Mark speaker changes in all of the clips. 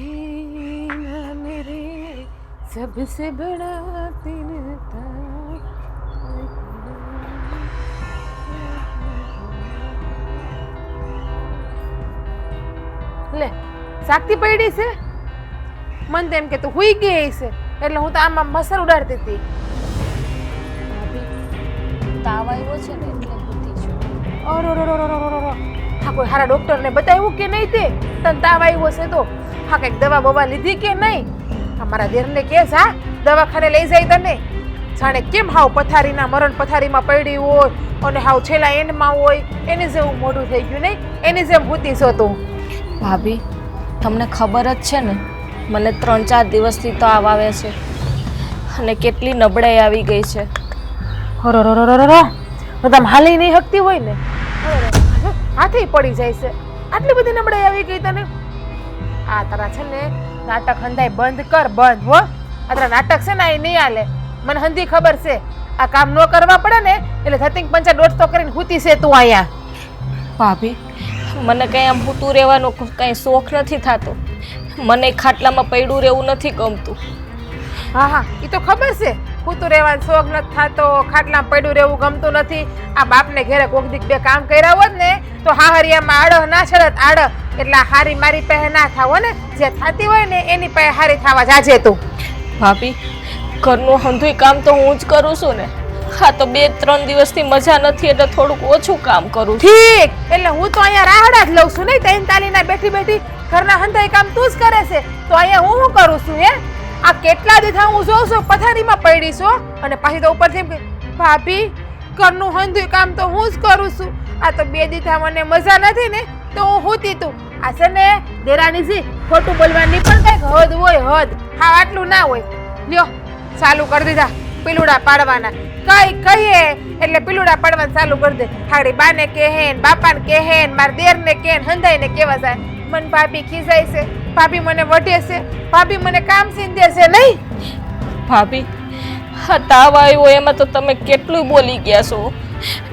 Speaker 1: ना मेरे सबसे बड़ा दिल था. લે સાકતી પડી છે. મન તેમ કે તું હુઈ ગઈ છે એટલે હું તો આમાં મસર ઉડાડતી હતી.
Speaker 2: તાવ આવ્યો છે ને એટલે ઊઠી છું.
Speaker 1: ઓરોરોરોરોરોરોરો. હા કોઈ હારા ડોક્ટરને બતાવ્યું કે નહીં તે તને તાવ આવ્યો છે તો હા કંઈક દવા બવા લીધી કે નહીં? અમારા દેરને કે જા દવાખાને લઈ જાય તને. જાણે કેમ હાવ પથારીના મરણ પથારીમાં પડી હોય અને હાવ છેલ્લા એન્ડમાં હોય એને જેવું મોઢું થઈ ગયું નહીં એની જેમ ભૂતી છો તું.
Speaker 2: ભાભી તમને ખબર જ છે ને મને 3-4 દિવસથી તાવ આવે છે અને કેટલી નબળાઈ આવી ગઈ છે.
Speaker 1: હરોરોરોરોરો. તો તમે હાલી નહીં હકતી હોય ને હાથે પડી જાય છે. આટલી બધી નબળાઈ આવી ગઈ તને. આ તારા છે ને નાટક હંધાય બંધ કર બંધ હો. આ તારા નાટક છે ને એ નહીં હાલે. મને હંધી ખબર છે આ કામ ન કરવા પડે ને એટલે ધતિંગ પંચા દોડતો કરીને હૂતી છે તું અહીંયા.
Speaker 2: ભાભી મને કંઈ આમ હૂતું રહેવાનો કંઈ શોખ નથી થતો. મને ખાટલામાં પડ્યું રહેવું નથી ગમતું.
Speaker 1: હા હા એ તો ખબર છે હૂતું રહેવાનો શોખ નથી થતો ખાટલામાં પડ્યું રહેવું ગમતું નથી. આ બાપને ઘેરે કોક દીક બે કામ કર્યા હોત ને તો હાહરિયામાં આડહ ના છડત આડહ એટલે હારી મારી પહે ના થાવ ને જે થતી હોય ને એની પહે હારી થવા જાજે તું.
Speaker 2: ભાભી ઘરનું હંધુય કામ તો હું જ કરું છું ને. હા તો 2-3 દિવસથી મજા નથી એટલે થોડુંક ઓછું કામ કરું છું.
Speaker 1: ઠીક એટલે હું તો અહીંયા રાહડા જ લઉં છું નહીં તૈન તાલીના બેઠી બેઠી ઘરના હંધાઈ કામ તું જ કરે છે તો અહીંયા હું શું કરું છું હે? આ કેટલા દીધા હું જોઉં છું પથારીમાં પડી છો અને પાછી તો ઉપરથી ભાભી ઘરનું હંધુય કામ તો હું જ કરું છું. આ તો 2 દીધા મને મજા નથી ને તો હું હુતી તું. આ છે ને દેરાની સી ખોટું બોલવાની પણ કંઈક હદ હોય હદ. હા આટલું ના હોય. લ્યો ચાલુ કરી દીધા પીલુડા પાડવાના. કઈ કહીએ એટલે પીલુડા પાડવાનું ચાલુ કરી દે. હાડી બાને કહેન બાપાને કહેન મારા દેરને કહેન હંધાઈને કેવા જાય. મને ભાભી ખીજાય છે ભાભી મને વઢે છે ભાભી મને કામ સીંધે છે નહીં.
Speaker 2: ભાભી હા તાવ આવ્યો એમાં તો તમે કેટલું બોલી ગયા છો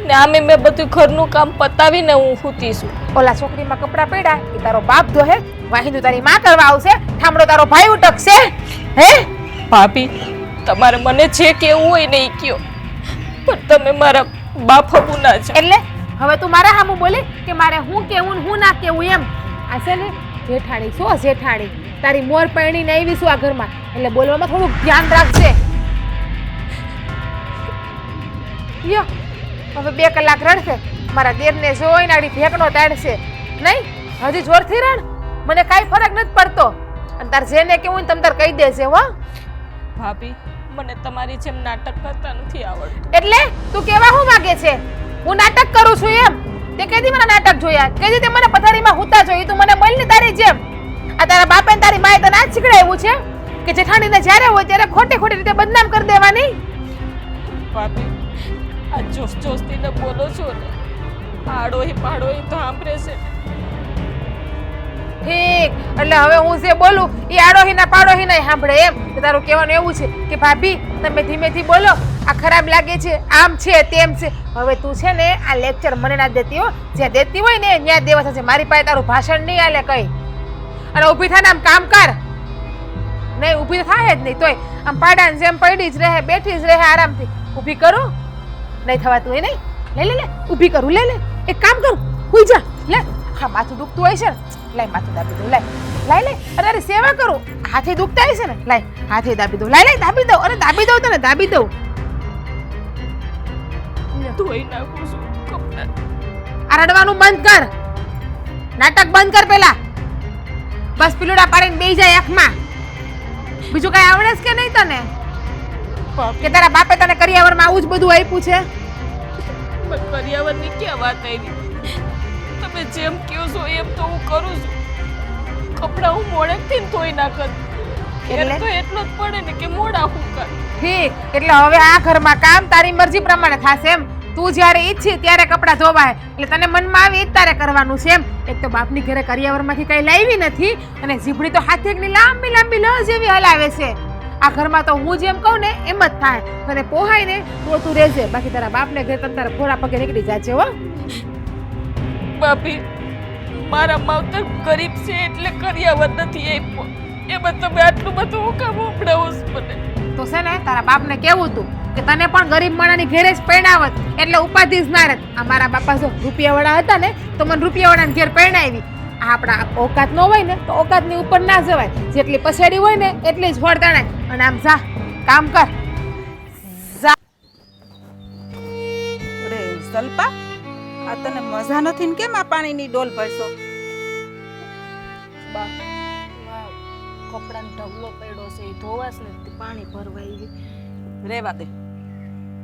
Speaker 2: ને આમે મેં બધું ઘરનું કામ પતાવીને હું સૂતી છું.
Speaker 1: ઓલા છોકરીમાં કપડાં પડ્યા એ તારો બાપ ધોહે વાહિંદુ તારી માં કરવા આવશે ઠામડો તારો ભાઈ ઉટકશે હે?
Speaker 2: ભાભી તમારે મને જે કેવું હોય ને એ કયો પણ તમે મારા બાપ હબુના છો.
Speaker 1: એટલે હવે તું મારા સામું બોલે કે મારે હું કેવું ને હું ના કેવું એમ. આ છે ને જેઠાણી શું જેઠાણી તારી મોર પૈણીને આવી છું આ ઘરમાં એટલે બોલવામાં થોડુંક ધ્યાન રાખજે. યો હવે 2 કલાક રડશે મારા દેરને જોઈને આડી ભેકનો તાડશે નહીં. હજી જોરથી રડ મને કાંઈ ફરક નથી પડતો અને તાર જેને કેવું ને તમ તાર કહી દેશે હો.
Speaker 2: ભાભી મને તમારી જેમ નાટક કરતા નથી આવડતું.
Speaker 1: એટલે તું કેવા હું માંગે છે? હું નાટક કરું છું એમ? તે કેદી મને નાટક જોયા કેદી તે મને પથારીમાં હુતા જોઈ તું મને બોલ ને તારી જેમ. આ તારા બાપે ને તારી માએ તને આ શીખડાવ્યું છે કે જેઠાણીને જ્યારે હોય ત્યારે ખોટી ખોટી રીતે બદનામ કરી દેવાની.
Speaker 2: ભાભી આ જોશ જોશથી બોલો છો ને પાડોય પાડોય તો સાંભળે છે.
Speaker 1: ઠીક એટલે હવે હું જે બોલું એ આડોહીના પાડોહીના સાંભળે એમ. તારું કહેવાનું એવું છે કે ભાભી તમે ધીમેથી બોલો આ ખરાબ લાગે છે આમ છે તેમ છે. હવે તું છે ને આ લેક્ચર મને ના દેતી હો. જ્યાં દેતી હોય ને ત્યાં દેવા થશે. મારી પાસે તારું ભાષણ નહીં હાલે કઈ. અને ઊભી થાને આમ કામ કર. નહીં ઊભી થાય જ નહીં તોય આમ પાડાને જેમ પડી જ રહે બેઠી જ રહે આરામથી. ઊભી કરું નહીં થવાતું હોય નહીં. લે લે લે ઊભી કરું લે લે એક કામ કરું હુઈ જા લે. હા માથું દુખતું હોય છે ને લાય માથું દાબી દઉં લાય લાય લે. અરે અરે સેવા કરું હાથે દુખતા હોય છે ને લાય હાથે દાબી દઉં લાય લાય દાબી દઉં. અરે દાબી દઉં તને દાબી દઉં.
Speaker 2: ધોઈ નાખું છું કપડાં.
Speaker 1: આ રડવાનું બંધ કર. નાટક બંધ કર પેલા. બસ પીલુડા પાડીને બેસી જાય આંખમાં. બીજું કઈ આવડે છે કે નહીં તને? કે તારા બાપે તને કરિયાવરમાં આવું જ બધું આપ્યું છે?
Speaker 2: કરિયાવરની ક્યાં વાત આવી? તમે જેમ કહો છો એમ તો હું કરું છું. કપડાં હું મોડેકથી ધોઈ નાખત એટલે તો એટલો જ પડે ને કે મોડા હુકા.
Speaker 1: ઠીક એટલે હવે આ ઘરમાં કામ તારી મરજી પ્રમાણે થશે એમ. તું જ્યારે ઈચ્છી ત્યારે કપડાં ધોવાય એટલે તને મનમાં આવે એ જ તારે કરવાનું છે એમ. એક તો બાપની ઘરે કરિયાવરમાંથી કઈ લાવી નથી અને જીભડી તો હાથેકની લાંબી લાંબી લ જેવી હલાવે છે. આ ઘરમાં તો હું જેમ કહું ને એમ જ થાય. તને પોહાય ને તો તું રહેજે બાકી તારા બાપને ઘરે તમ તારા ખોરા પગે નીકળી જાજે હો.
Speaker 2: ભાભી મારા માવતર ગરીબ છે એટલે કર્યાવત નથી આપ્યો. એમાં તમે આટલું બધું હું કામ સંભળાવો છો મને?
Speaker 1: તો છે ને તારા બાપને કેવું હતું કે તને પણ ગરીબ માણાની ઘેરે જ પરણાવત એટલે ઉપાધિ જ ના રહેત. અમારા બાપા જો રૂપિયાવાળા હતા ને તો મને રૂપિયાવાળાને ઘેર પરણાવી. આ આપણા ઓકાત ન હોય ને તો ઓકાતની ઉપર ના જવાય. જેટલી પછેડી હોય ને એટલી જ ફળ તણાય. અને આમ જા કામ કર.
Speaker 3: અરે સલ્પા, આ તને મજા નથી ને કેમ આ પાણીની ડોલ ભરશો?
Speaker 2: બા કપડાનો ઢગલો પડ્યો છે, એ ધોવાશ ને તે પાણી ભરવા આવી.
Speaker 3: રેવા દે,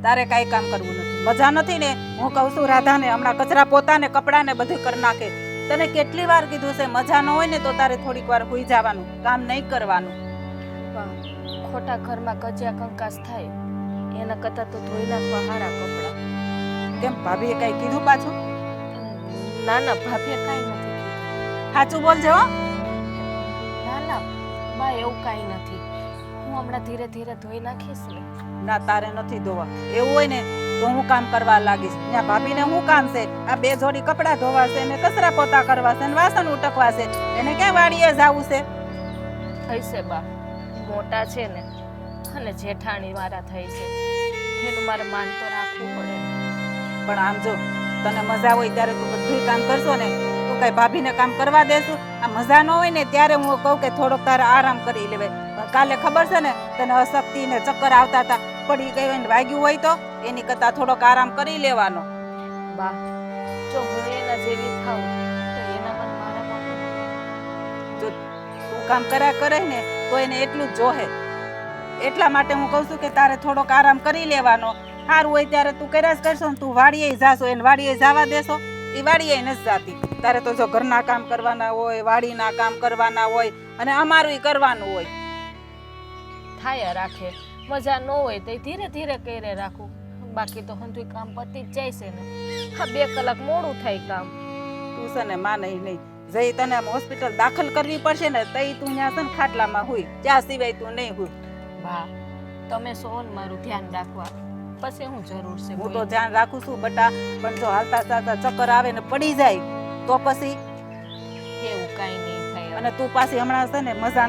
Speaker 3: તારે કાંઈ કામ કરવું નથી. મજા નથી ને હું કહું છું રાધાને હમણાં કચરા પોતા ને કપડાં ને બધું કરી નાખે. તને કેટલી વાર કીધું છે મજા ન હોય ને તો તારે થોડીક વાર હોઈ જવાનું, કામ નહીં કરવાનું.
Speaker 2: બા ખોટા ઘરમાં કજિયા કંકાસ થાય એના કરતાં તો ધોઈ નાખવા સારા કપડાં.
Speaker 3: કેમ ભાભીએ કાંઈ કીધું પાછું?
Speaker 2: ના ના ભાભીએ કાંઈ નથી કીધું.
Speaker 3: સાચું બોલજે હો.
Speaker 2: ના ના બા એવું કાંઈ નથી. હું હમણાં ધીરે ધીરે ધોઈ નાખીશ ને.
Speaker 3: ના તારે નથી ધોવા. એવું હોય ને તો હું કામ કરવા લાગીશ. ત્યાં ભાભીને શું કામ છે? આ 2 જોડી કપડાં ધોવાશે ને કચરા પોતા કરવાશે ને વાસણ ઉટકવાશે. એને ક્યાં વાડીએ જાવું છે?
Speaker 2: થઈ છે બા, મોટા છે ને અને જેઠાણી મારા થઈ છે, એનું મારે માન તો રાખવું પડે.
Speaker 3: પણ આમ જો તને મજા હોય ત્યારે તું બધું કામ કરશો ને તો કઈ ભાભીને કામ કરવા દેશું? આ મજા ન હોય ને ત્યારે હું કહું કે થોડોક તારે આરામ કરી લેવાય. કાલે ખબર છે ને તને અશક્તિ ને ચક્કર આવતા હતા, પડી ગઈ હોય ને વાગ્યું હોય તો એની કરતા થોડોક આરામ કરી લેવાનો.
Speaker 2: બા જો હું એના જેવી થાઉં તો એના પણ મારા માટે
Speaker 3: જો તું કામ કર્યા કરે ને તો એને એટલું જ જોહે. એટલા માટે હું કહું છું કે તારે થોડોક આરામ કરી લેવાનો. સારું હોય ત્યારે તું કર્યા જ કરશો ને તું વાડીએ જાશો, એને વાડીએ જવા દેશો? એ વાડીએ નથી જાતી. તારે તો જો ઘરના કામ કરવાના હોય, વાડીના કામ કરવાના હોય અને અમારું કરવાનું હોય.
Speaker 2: થાય રાખે, મજા ન હોય તો ધીરે ધીરે કરે રાખું. બાકી તો હંધુય કામ પતી જ જાય છે ને. હા 2 કલાક મોડું થાય કામ.
Speaker 3: તું છે ને માને નહીં. જઈ તને હોસ્પિટલ દાખલ કરવી પડશે ને તઈ તું ત્યાં છે ને ખાટલામાં હોય, ત્યાં સિવાય તું નહીં હોય.
Speaker 2: બા તમે સો ને મારું ધ્યાન રાખવા, પછી હું જરૂર છે.
Speaker 3: હું તો ધ્યાન રાખું છું બટા, પણ જો હાલતા ચાલતા ચક્કર આવે ને પડી જાય તો પછી?
Speaker 2: એવું કાંઈ નહીં થાય.
Speaker 3: અને તું પાછી હમણાં છે ને મજા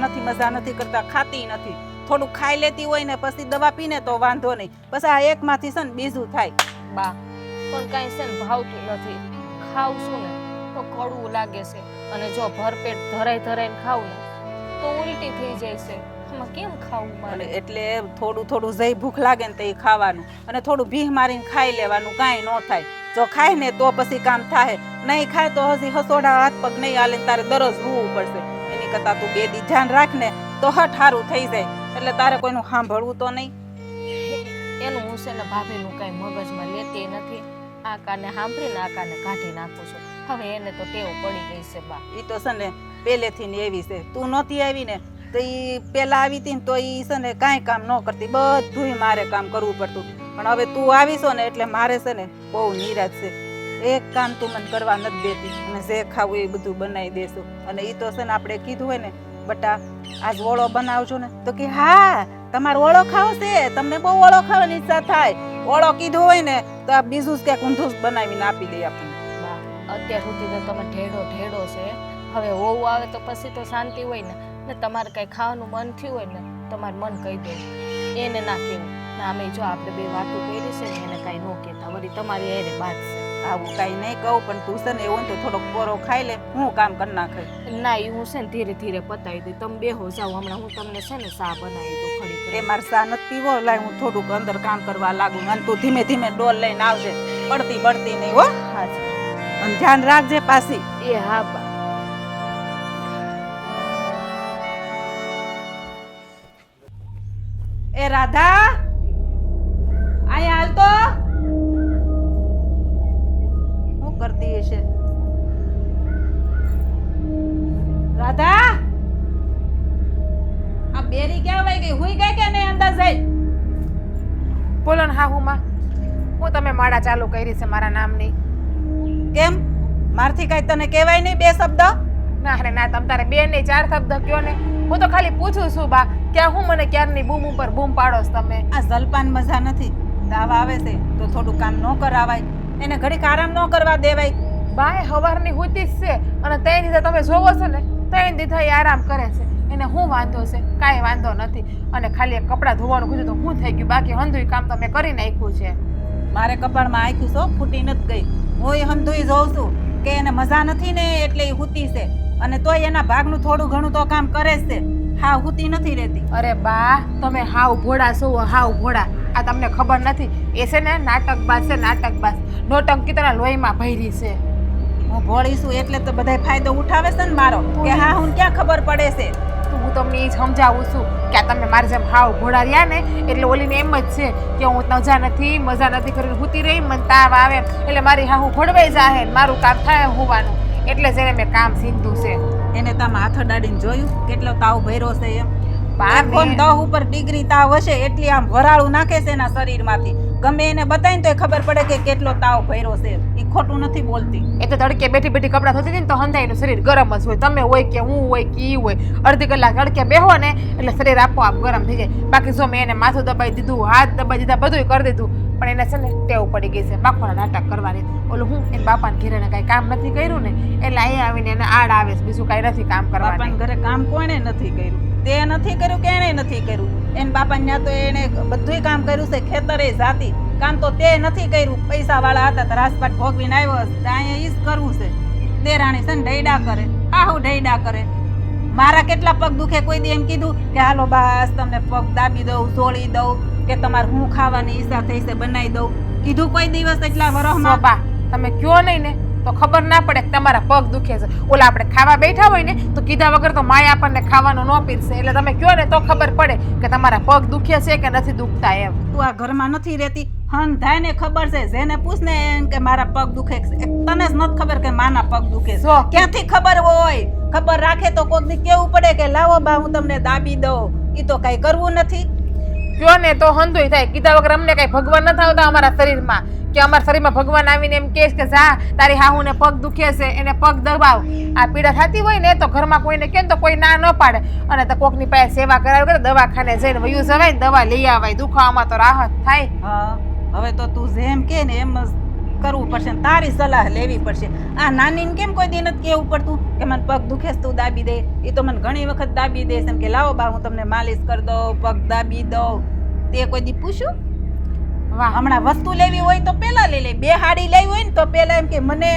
Speaker 3: નથી કરતા, ખાતી નથી. થોડું ખાઈ લેતી હોય ને પછી દવા પીને તો વાંધો નહીં, પછી આ એકમાંથી છે ને બીજું થાય.
Speaker 2: બા પણ કાંઈ છે ને ભાવતું નથી. ખાવું છું ને તો કડવું લાગે છે, અને જો ભરપેટ ધરાઈને ખાવું ને તો ઉલટી થઈ જાય છે. આમાં કેમ ખાવું મારે?
Speaker 3: અને એટલે થોડું જઈ ભૂખ લાગે ને તો એ ખાવાનું, અને થોડું ભીહ મારીને ખાઈ લેવાનું, કાંઈ ન થાય. જો ખાય ને તો પછી કામ થાય, નહીં ખાય તો હજી હસોડા હાથ પગ નહીં હાલે, તારે દરરોજ રૂવું પડશે. એની કરતાં તું 2 દી ધ્યાન રાખ ને તો હઠ સારું થઈ જાય. એટલે તારે કોઈનું સાંભળવું તો નહીં.
Speaker 2: એનું હું છે ને ભાભીનું કાંઈ મગજમાં લેતી નથી. આ કાને સાંભળીને આ કાને કાઢી નાખું છું. હવે એને તો ટેવ પડી ગઈ છે બા.
Speaker 3: એ તો છે ને પહેલેથી ને એવી છે. તું નહોતી આવી ને તો એ પહેલા આવી હતી ને તો એ છે ને કાંઈ કામ ન કરતી, બધુંય મારે કામ કરવું પડતું. પણ હવે તું આવીશો ને એટલે મારે છે ને બહુ નિરાશ છે. એક કામ તું મને કરવા નથી દેતી, અને જે ખાવું એ બધું બનાવી દેશું. અને એ તો છે ને આપણે કીધું હોય ને બટા આજ ઓળો બનાવજો ને તો કે હા તમારે ઓળો ખાવો છે, તમને બહુ ઓળો ખાવાની ઈચ્છા થાય. ઓળો કીધું હોય ને તો આ બીજું જ ક્યાંક ઊંધું જ બનાવીને આપી દે આપણને.
Speaker 2: બા અત્યાર સુધી તો તમે ઢેડો છે. હવે હોવું આવે તો પછી તો શાંતિ હોય ને તમારે કાંઈ ખાવાનું મન થયું હોય ને તમારે મન કહી દે, એને ના કહેવું. ના અમે જો આપણે 2 વાતો કરી છે ને એને કાંઈ ન કહેતા, વળી તમારી એને બાદ છે.
Speaker 3: આવું કાંઈ નહીં કહું, પણ તું છે ને એવું તો થોડોક પોરો ખાઈ લે, હું કામ કરી નાખે.
Speaker 2: ના એ હું છે ને ધીરે ધીરે પતાવી દઈ. તમે બેહો જાઓ, હમણાં હું તમને છે ને ચા બનાવી દઉં ખડી.
Speaker 3: એ મારે સા નથી પીવો, લાય હું થોડુંક અંદર કામ કરવા લાગુ. અને તું ધીમે ધીમે ડોલ લઈને આવજે, પડતી નહીં હો.
Speaker 2: હા
Speaker 3: અને ધ્યાન રાખજે પાછી.
Speaker 2: એ હા બા.
Speaker 3: એ રાધા અહીંયા હાલ તો. શું કરતી હશે રાધા? આ બેરી ક્યાં વઈ ગઈ? હુઈ ગઈ કે નહીં અંદર જઈ?
Speaker 1: બોલો ને હાહુમાં, હું તમે માળા ચાલુ કરી છે મારા નામની.
Speaker 3: કેમ મારથી કઈ તને કહેવાય નહીં 2 શબ્દ?
Speaker 1: ના રે ના, તમ તારે 2 નહીં 4 શબ્દ કયો ને. હું તો ખાલી પૂછું છું બા, ક્યાં હું મને ક્યારની બૂમ ઉપર બૂમ પાડો છો તમે?
Speaker 3: આ જલપાન મજા નથી. તાવ આવે છે તો થોડું કામ ન કરાવાય, એને ઘડીક આરામ ન કરવા દેવાય.
Speaker 1: બાય હવારની હુતી જ છે અને ત્રણ દીધા તમે જોવો છો ને ત્રણ દીધા એ આરામ કરે છે એને શું વાંધો છે કાંઈ વાંધો નથી અને ખાલી એક કપડાં ધોવાનું કીધું તો શું થઈ ગયું બાકી હંધુય કામ તો મેં કરી નાખ્યું છે
Speaker 3: મારે કપાળમાં આખ્યું છો ફૂટી નથી ગઈ હું હંધુઈ જોઉં છું કે એને મજા નથી ને એટલે એ હુતી છે અને તોય એના ભાગનું થોડું ઘણું તો કામ કરે જ છે હા હુતી નથી રહેતી
Speaker 1: અરે બા તમે હાવ ભોળા છો હાવ ભોળા આ તમને ખબર નથી એ છે ને નાટકબાજ છે નાટકબાજ નોટંકીતાના લોહીમાં ભરી છે
Speaker 3: હું ભોળી છું એટલે તો બધાય ફાયદો ઉઠાવે છે ને મારો કે હા હું ક્યાં ખબર પડે છે
Speaker 1: તો હું તમને એ સમજાવું છું કે આ તમે મારી જેમ હાવ ભોળા રહ્યા ને એટલે ઓલીને એમ જ છે કે હું મજા નથી કરીને હુતી રહી મને તાવ આવે એટલે મારી હા હું ભોળવાઈ જાહે મારું કામ થાય હોવાનું એટલે જ એને મેં કામ સીધું છે
Speaker 3: એને તમે હાથ અડાડીને જોયું કેટલો તાવ ભર્યો છે એમ
Speaker 1: બા
Speaker 3: ફોન 10 ઉપર ડિગ્રી તાવ હશે એટલી આમ વરાળું નાખે છે એના શરીરમાંથી ગમે એને બતાવીને તો ખબર પડે કે કેટલો તાવ ભર્યો છે એ ખોટું નથી બોલતી
Speaker 1: એ તો તડકે બેઠી બેઠી કપડાં ધોતી હતી ને તો હંધાઈનું શરીર ગરમ જ હોય તમે હોય કે હું હોય કે ઈ હોય અડધી કલાક તડકે બેહો ને એટલે શરીર આપોઆપ ગરમ થઈ જાય બાકી જો મેં એને માથું દબાઈ દીધું હાથ દબાઈ દીધા બધું કરી દીધું પણ એને છે ને ટેવ પડી ગઈ છે બાકોના નાટક કરવાની ઓલું હું એને બાપાને ઘરે ને કાંઈ કામ નથી કર્યું ને એટલે અહીંયા આવીને એને આડ આવે છે બીજું કાંઈ નથી કામ કરવાનું
Speaker 3: બાપાને ઘરે કામ કોણે નથી કર્યું તે નથી કર્યું કે એને નથી કર્યું એને બાપા ત્યાં તો એને બધુંય કામ કર્યું છે ખેતરે જાતી કામ તો તે નથી કર્યું પૈસા વાળા હતા તો રાજપાટ ભોગવીને આવ્યો હશે અહીંયા ઈ જ કરવું છે દેરાણી છે ને ઢૈડા કરે આહુ ઢૈડા કરે મારા કેટલા પગ દુખે કોઈ દી એમ કીધું કે હાલો બસ તમને પગ દાબી દઉં જોડી દઉં કે તમારે હું ખાવાની ઈચ્છા થઈ છે બનાવી દઉં કીધું કોઈ દિવસ એટલા વરસમાં
Speaker 1: બા તમે કયો નહીં ને તો ખબર ના પડે કે તમારા પગ દુખે છે ઓલા આપણે ખાવા બેઠા હોય ને તો કીધા વગર તો માય આપણને ખાવાનું ન પીરશે એટલે તમે કયો ને તો ખબર પડે કે તમારા પગ દુખે છે કે નથી દુખતા એમ
Speaker 3: તું આ ઘરમાં નથી રહેતી હન થાય ને ખબર છે જેને પૂછ ને એમ કે મારા પગ દુખે છે તને જ નથી ખબર કે માના પગ દુખે છે
Speaker 1: જો.
Speaker 3: ક્યાંથી ખબર હોય ખબર રાખે તો કોક દી કેવું પડે કે લાવો બા હું તમને દાબી દઉં ઈ તો કઈ કરવું નથી
Speaker 1: કયો ને તો હંધોય થાય કીધા વગર અમને કઈ ભગવાન નથી આવતા અમારા શરીરમાં કે અમારા શરીરમાં ભગવાન આવીને એમ કહે કે જા તારી હાહુને પગ દુખે છે એને પગ દબાવ આ પીડા થતી હોય ને તો ઘરમાં કોઈને કે તો કોઈ ના ન પાડે અને તો કોકની પાસે સેવા કરાવી કરે દવાખાને જઈને વયું જવાય ને દવા લઈ આવાય દુખાવામાં તો રાહત થાય
Speaker 3: હા હવે તો તું જેમ કે ને એમ જ કરવું પડશે ને તારી સલાહ લેવી પડશે આ નાનીને કેમ કોઈ દી નથી કેવું પડતું કે મને પગ દુખે છે તું દાબી દે એ તો મને ઘણી વખત દાબી દે એમ કે લાવો બા હું તમને માલિશ કરી દઉં પગ દાબી દઉં તે કોઈ દી પૂછ્યું
Speaker 1: વાહ
Speaker 3: હમણાં વસ્તુ લેવી હોય તો પેલા લઈ લે બે હાડી લેવી હોય ને તો પેલા એમ કે મને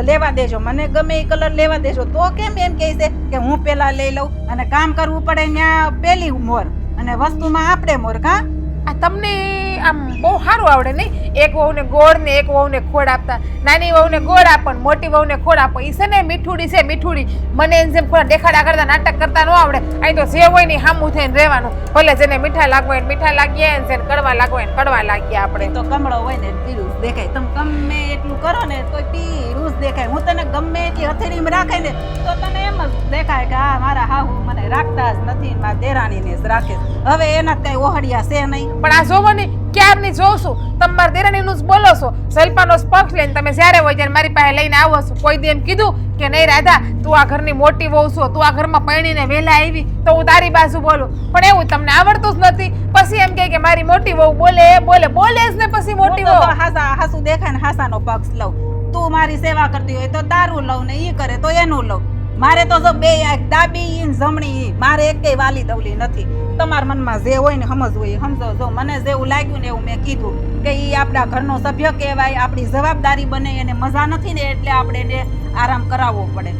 Speaker 3: લેવા દેજો મને ગમે એ કલર લેવા દેજો તો કેમ એમ કહે છે કે હું પેલા લઈ લઉં અને કામ કરવું પડે ત્યાં પેલી મોર અને વસ્તુમાં આપણે મોર કા
Speaker 1: આ તમને આમ બહુ સારું આવડે નહીં એક વહુને ગોળ ને એક વહુને ખોડ આપતા નાની વહુને ગોળ આપો ને મોટી વહુને ખોડ આપો ઈ છે ને મીઠુડી છે મીઠુડી મને એને જેમ ખોડા દેખાડા કરતા નાટક કરતા ન આવડે અહીં તો જે હોય ને હામું થઈને રહેવાનું ભલે જેને મીઠા લાગવા હોય મીઠા લાગીએ ને જેને કડવા લાગવા હોય કડવા લાગીએ આપણે
Speaker 3: તો કમળો હોય ને પીળું જ દેખાય તમે ગમે એટલું કરો ને તો પીળું જ દેખાય હું તને ગમે એટલી હથેળીમાં રાખે ને તો તને એમ જ દેખાય કે આ મારા હાહુ મને રાખતા જ નથી મારા દેરાણીને જ રાખે હવે એના કઈ ઓહડિયા છે નહીં
Speaker 1: પણ આ જોવો ને ક્યારની જોઉં છું તમે મારા દેરાણીનું જ બોલો છો સલ્પાનો સ્પર્શ લઈને તમે જ્યારે હોય ત્યારે મારી પાસે લઈને આવો છો કોઈ દી એમ કીધું કે નહીં રાધા તું આ ઘરની મોટી વહુ છો તું આ ઘરમાં પરણીને વહેલા આવી તો હું તારી બાજુ બોલું પણ એવું તમને આવડતું જ નથી પછી એમ કહે કે મારી મોટી વહુ બોલે જ ને પછી મોટી વહુ
Speaker 3: હાસુ દેખાય ને હાસાનો પક્ષ લઉં તું મારી સેવા કરતી હોય તો તારું લઉં ને ઈ કરે તો એનું લઉં મારે તો જો બે ડાબી ને જમણી મારે એકેય વાલી દવલી નથી તમારા મનમાં જે હોય ને સમજવું હોય સમજો જો મને જેવું લાગ્યું ને એવું મેં કીધું કે ઈ આપણા ઘરનો સભ્ય કહેવાય આપણી જવાબદારી બને એને મજા નથી ને એટલે આપણે એને આરામ કરાવવો પડે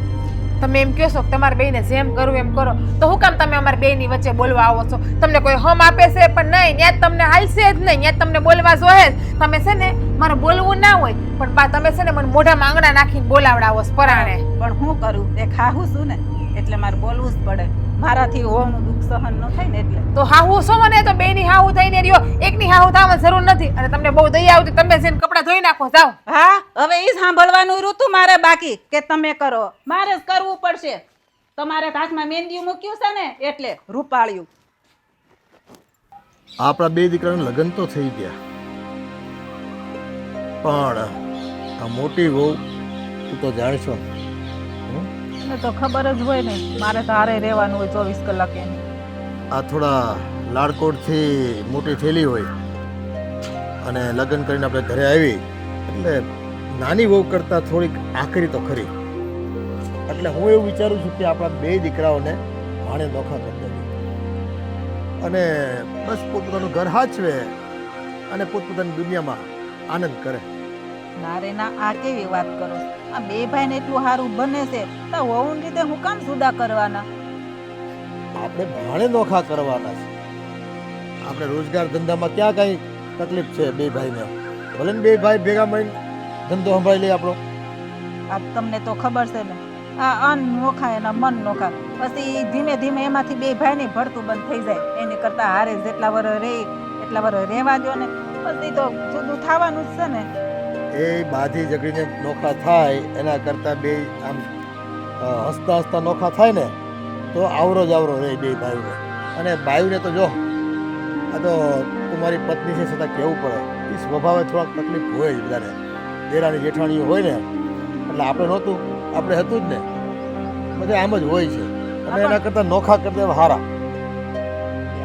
Speaker 1: તમે એમ કહો છો કે તમારે બેને જેમ કરવું એમ કરો તો હું કામ તમે અમારી બેની વચ્ચે બોલવા આવો છો તમને કોઈ હમ આપે છે પણ નહીં ત્યાં તમને હાલશે જ નહીં ત્યાં તમને બોલવા જોઈએ જ તમે છે ને મારે બોલવું ના હોય પણ બા તમે છે ને મને મોઢામાં આંગળા નાખીને બોલાવડાવો છો પરાણે
Speaker 3: પણ હું કરું એ ખાવું છું ને એટલે મારે બોલવું જ પડે મારાથી હોવાનું દુઃખ સહન ન થાય ને એટલે
Speaker 1: તો હાહુ શું મને તો બેની હાહુ થઈને રહ્યો એકની હાહુ થવાની જરૂર નથી અને તમને બહુ દયા આવતી તમે જઈને કપડાં ધોઈ નાખો જાઓ
Speaker 3: હા હવે ઈ સાંભળવાનું ઋતુ મારે બાકી કે તમે કરો મારે જ કરવું પડશે તમારે હાથમાં મહેંદી મૂક્યું છે ને એટલે રૂપાળ્યું
Speaker 4: આપણા બે દીકરાના લગ્ન તો થઈ ગયા પણ આ મોટી વહુ તું તો જાણશો
Speaker 3: તો ખબર જ હોય ને મારે તો હારે રહેવાનું હોય 24 કલાક એમ
Speaker 4: આ થોડા લાડકોડથી મોટી થયેલી હોય અને લગ્ન કરીને આપણે ઘરે આવી એટલે નાની વહુ કરતાં થોડીક આકરી તો ખરી. એટલે હું એવું વિચારું છું કે આપણા બે દીકરાઓને ભાણે નોખા કરી દેવી અને બસ પોતપોતાનું ઘર હાચવે અને પોતપોતાની દુનિયામાં આનંદ કરે.
Speaker 3: ના રે ના, આ કેવી વાત કરો છો? આ બે ભાઈને એટલું સારું બને છે તો વહુને લીધે હું કામ જુદા કરવાના?
Speaker 4: આપણે ભાણે નોખા કરવાના છે. આપણે રોજગાર ધંધામાં ક્યાં કાંઈ તકલીફ છે બે ભાઈને? ભલે ને બે ભાઈ ભેગા મળીને ધંધો સંભાળી લઈએ આપણો.
Speaker 3: આ તમને તો ખબર છે ને, આ અન્ન નોખા એના મન નોખા. પછી ધીમે ધીમે એમાંથી બે ભાઈને ભળતું બંધ થઈ જાય. એની કરતા હારે જેટલા વર્ષ રહી એટલા વર્ષ રહેવા દો ને, પછી તો જુદું થવાનું જ છે ને.
Speaker 4: એ બાધી ઝઘડીને નોખા થાય એના કરતાં બે આમ હસતા હસતા નોખા થાય ને તો આવરો જ આવરો રહે બે ભાઈઓને. અને ભાઈઓને તો જો આ તો તમારી પત્ની છે છતાં કહેવું પડે એ સ્વભાવે થોડાક તકલીફ હોય જ બધાને. દેરાની જેઠાણીઓ હોય ને એટલે આપણે નહોતું, આપણે હતું જ ને, બધે આમ જ હોય છે. અને એના કરતાં નોખા કરી દેવા સારા.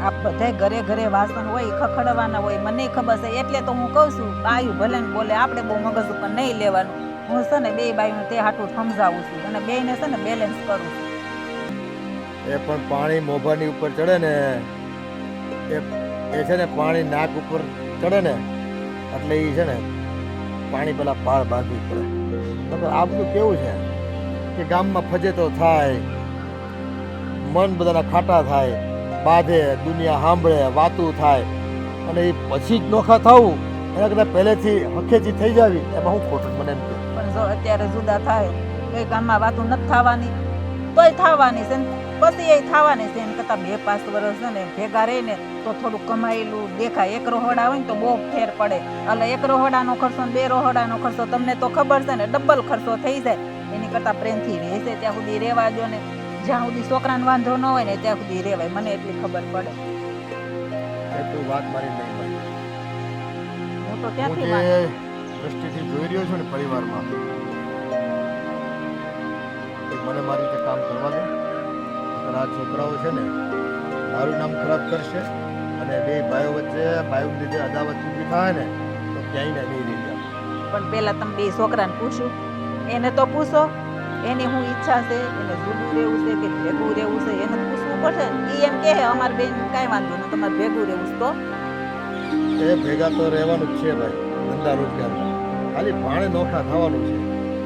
Speaker 3: આ બધા ઘરે ઘરે વાસણ હોય, ખખડવાના હોય, મને ખબર છે. એટલે તો હું કહું છું, બાયું ભલે ને બોલે, આપણે બહુ મગજ ઉપર નહીં લેવાનું. હું છે ને બે બાયું તે હાટું સમજાવું છું અને બેયને છે ને બેલેન્સ કરું છું.
Speaker 4: એ પણ પાણી મોભાની ઉપર ચડે ને એ છે ને પાણી નાક ઉપર ચડે ને એટલે એ છે ને પાણી પેલા પાળ બાંધવી પડે. નકર આ બધું કેવું છે કે ગામમાં ફજેતો થાય, મન બધાના ખાટા થાય, બાંધે, દુનિયા સાંભળે, વાતું થાય અને એ પછી જ નોખા થવું એના કરતાં પહેલેથી હખેથી થઈ જાવી એમાં હું ખોટું મને એમ કે.
Speaker 3: પણ જો અત્યારે જુદા થાય તો ગામમાં વાતું નથી થવાની, તોય થવાની છે ને પછી એ થવાની છે. એમ કરતાં 2-5 વર્ષ છે ને ભેગા રહીને તો થોડું કમાયેલું દેખાય. એક રોહડા હોય ને તો બહુ ફેર પડે. એટલે એક રોહડાનો ખર્ચો ને 2 રોહડાનો ખર્ચો તમને તો ખબર છે ને, ડબલ ખર્ચો થઈ જાય. એની કરતાં પ્રેમથી રહેશે ત્યાં સુધી રહેવા દો ને. જ્યાં સુધી છોકરાને વાંધો ન હોય ને ત્યાં સુધી રહેવાય. મને એટલી ખબર પડે.
Speaker 4: એ તું વાત મારી નહીં માની.
Speaker 3: હું તો
Speaker 4: હું
Speaker 3: ત્યાંથી
Speaker 4: જે
Speaker 3: માનું.
Speaker 4: દ્રષ્ટિથી જોઈ રહ્યો છું ને પરિવારમાં એ મને મારી રીતે કામ કરવા દે. નકર આ છોકરાઓ છે ને મારું નામ ખરાબ કરશે અને બે ભાઈઓ વચ્ચે ભાઈઓને લીધે અદાવત ઊભી થાય ને તો ક્યાંય ના નહીં રહી જાય.
Speaker 3: પણ પેલા તમે બે છોકરાને પૂછ્યું? એને તો પૂછો એની શું ઈચ્છા છે, એને જુદું રહેવું છે કે ભેગું રહેવું છે, એને પૂછવું પડશે ને. ઈ એમ કહે અમારી બેન કાંઈ વાંધો નહીં, તમારે ભેગું રહેવું છે. તો
Speaker 4: એ ભેગા તો રહેવાનું જ છે ભાઈ, ધંધા રોજગારમાં. ખાલી ભાણે નોખા થવાનું છે,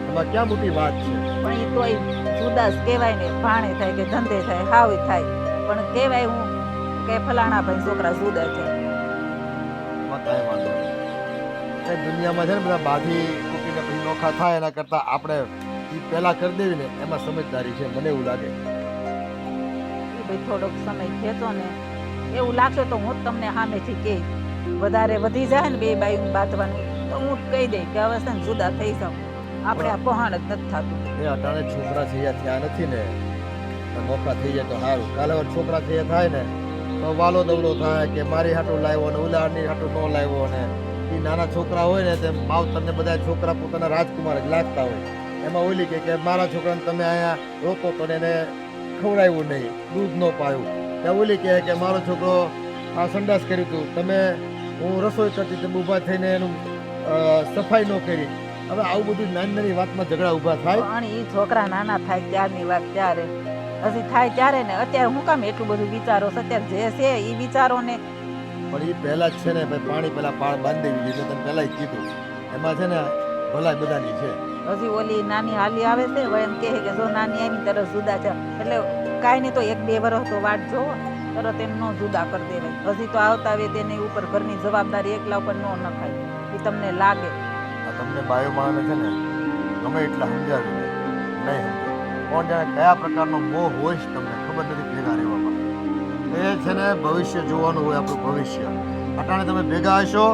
Speaker 4: એમાં ક્યાં મોટી વાત છે.
Speaker 3: પણ એ તોય જુદા જ કહેવાય ને. ભાણે થાય કે ધંધે થાય, હાવ થાય, પણ કહેવાય હું કે ફલાણા ભાઈ છોકરા જુદા છે.
Speaker 4: એમાં કાંઈ વાંધો નહીં. એ દુનિયામાં છે ને બધા બાધી કૂટીને પછી નોખા થાય એના કરતાં આપણે એ પહેલાં કરી દેવી ને એમાં સમજદારી છે, મને એવું લાગે.
Speaker 3: એ ભાઈ થોડોક સમય ખેંચો ને, એવું લાગશે તો હું જ તમને સામેથી કહી. વધારે વધી જાય ને બે બાયું બાંધવાનું તો હું જ કહી દઈ કે હવે છે ને જુદા થઈ જાઉં. આપણે આ પહોંચ જ નથી થતું.
Speaker 4: એ અટાણે છોકરા થયા નથી ને તો નોખા થઈ જાય તો સારું. કાલે હવે છોકરા થયા થાય ને તો વાલો દવડો થાય કે મારી હાટું લાવ્યો ને ઉલાડની હાટું ન લાવ્યો ને. એ નાના છોકરા હોય ને તે માવતરને બધા છોકરા પોતાના રાજકુમાર જ લાગતા હોય. એમાં ઓલી કે મારા છોકરાને તમે અહીંયા રોતો તો ને એને ખવડાવ્યું નહીં, દૂધ ન પાયું. ત્યાં ઓલી કહે કે મારો છોકરો આ સંડાસ કર્યું હતું, તમે હું રસોઈ કરતી તમે ઊભા થઈને એનું સફાઈ ન કરી. હવે આવું બધું નાની નાની વાતમાં ઝઘડા ઊભા થાય.
Speaker 3: પણ એ છોકરા નાના થાય ત્યારની વાત ત્યારે હજી થાય ત્યારે ને. અત્યારે હું કામ એટલું બધું વિચારો છો? અત્યારે જે છે એ વિચારો ને.
Speaker 4: પણ એ પહેલા જ છે ને ભાઈ પાણી પેલા પાળ બાંધી દેવી જોઈએ. તમે પહેલા જ કીધું એમાં છે ને ભલાઈ બધાની છે.
Speaker 3: હજી ઓલી નાની હાલી આવે છે હવે એમ કહે કે જો નાની આવી તરત જુદા છે. એટલે કાંઈ નહીં તો 1-2 વર્ષ તો વાટ જોવો, તરત એમ ન જુદા કરી દેવાય. હજી તો આવતા આવે તેની ઉપર ઘરની જવાબદારી એકલા ઉપર ન નખાય. એ તમને લાગે.
Speaker 4: આ તમને બાયો માણસ છે ને ગમે એટલા સમજાવી દે નહીં સમજે. કોણ જાણે કયા પ્રકારનો મોહ હોય છે તમને ખબર નથી ભેગા રહેવામાં. એ છે ને ભવિષ્ય જોવાનું હોય, આપણું ભવિષ્ય. અટાણે તમે ભેગા હશો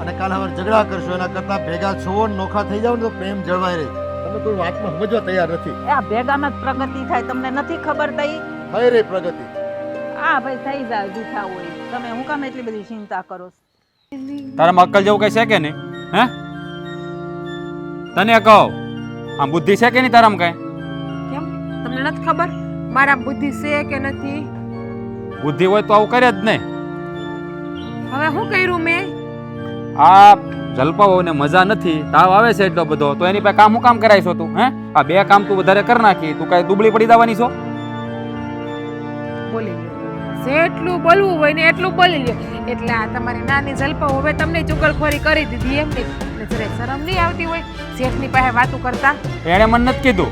Speaker 4: અને કાલે હવે ઝઘડા કરશો એના કરતાં ભેગા છો ને નોખા થઈ જાવ ને તો પ્રેમ જળવાઈ રહે. તમે કોઈ વાતમાં સમજવા તૈયાર નથી.
Speaker 3: આ ભેગામાં જ પ્રગતિ થાય. તમને નથી ખબર તઈ?
Speaker 4: થઈ રહી પ્રગતિ.
Speaker 3: હા ભાઈ થઈ જાય જૂઠા હોય. તમે હું કામ એટલી બધી ચિંતા કરો છો?
Speaker 5: તારામાં અક્કલ જેવું કઈ છે કે નહીં? હે તને કહો આમ બુદ્ધિ છે કે નહીં તારામાં કઈ?
Speaker 1: કેમ તમને નથી ખબર મારા બુદ્ધિ છે કે નથી?
Speaker 5: બુદ્ધિ હોય તો આવું કરે જ નહીં.
Speaker 1: હવે શું કર્યું મેં?
Speaker 5: આ જલપાઓને મજા નથી, તાવ આવે છે એટલો બધો, તો એની પાસે કામ હું કામ કરાવીશો તું? હે, આ બે કામ તું વધારે કરી નાખી, તું કાંઈ દુબળી પડી જવાની છો?
Speaker 1: બોલી લ્યો, જેટલું બોલવું હોય ને એટલું બોલી લ્યો. એટલે આ તમારી નાની જલપા હવે તમને ચુગલખોરી કરી દીધી એમ નહીં. એટલે જરા શરમ નહીં આવતી હોય શેઠની પાસે વાતું કરતા?
Speaker 5: એણે મને નથી કીધું.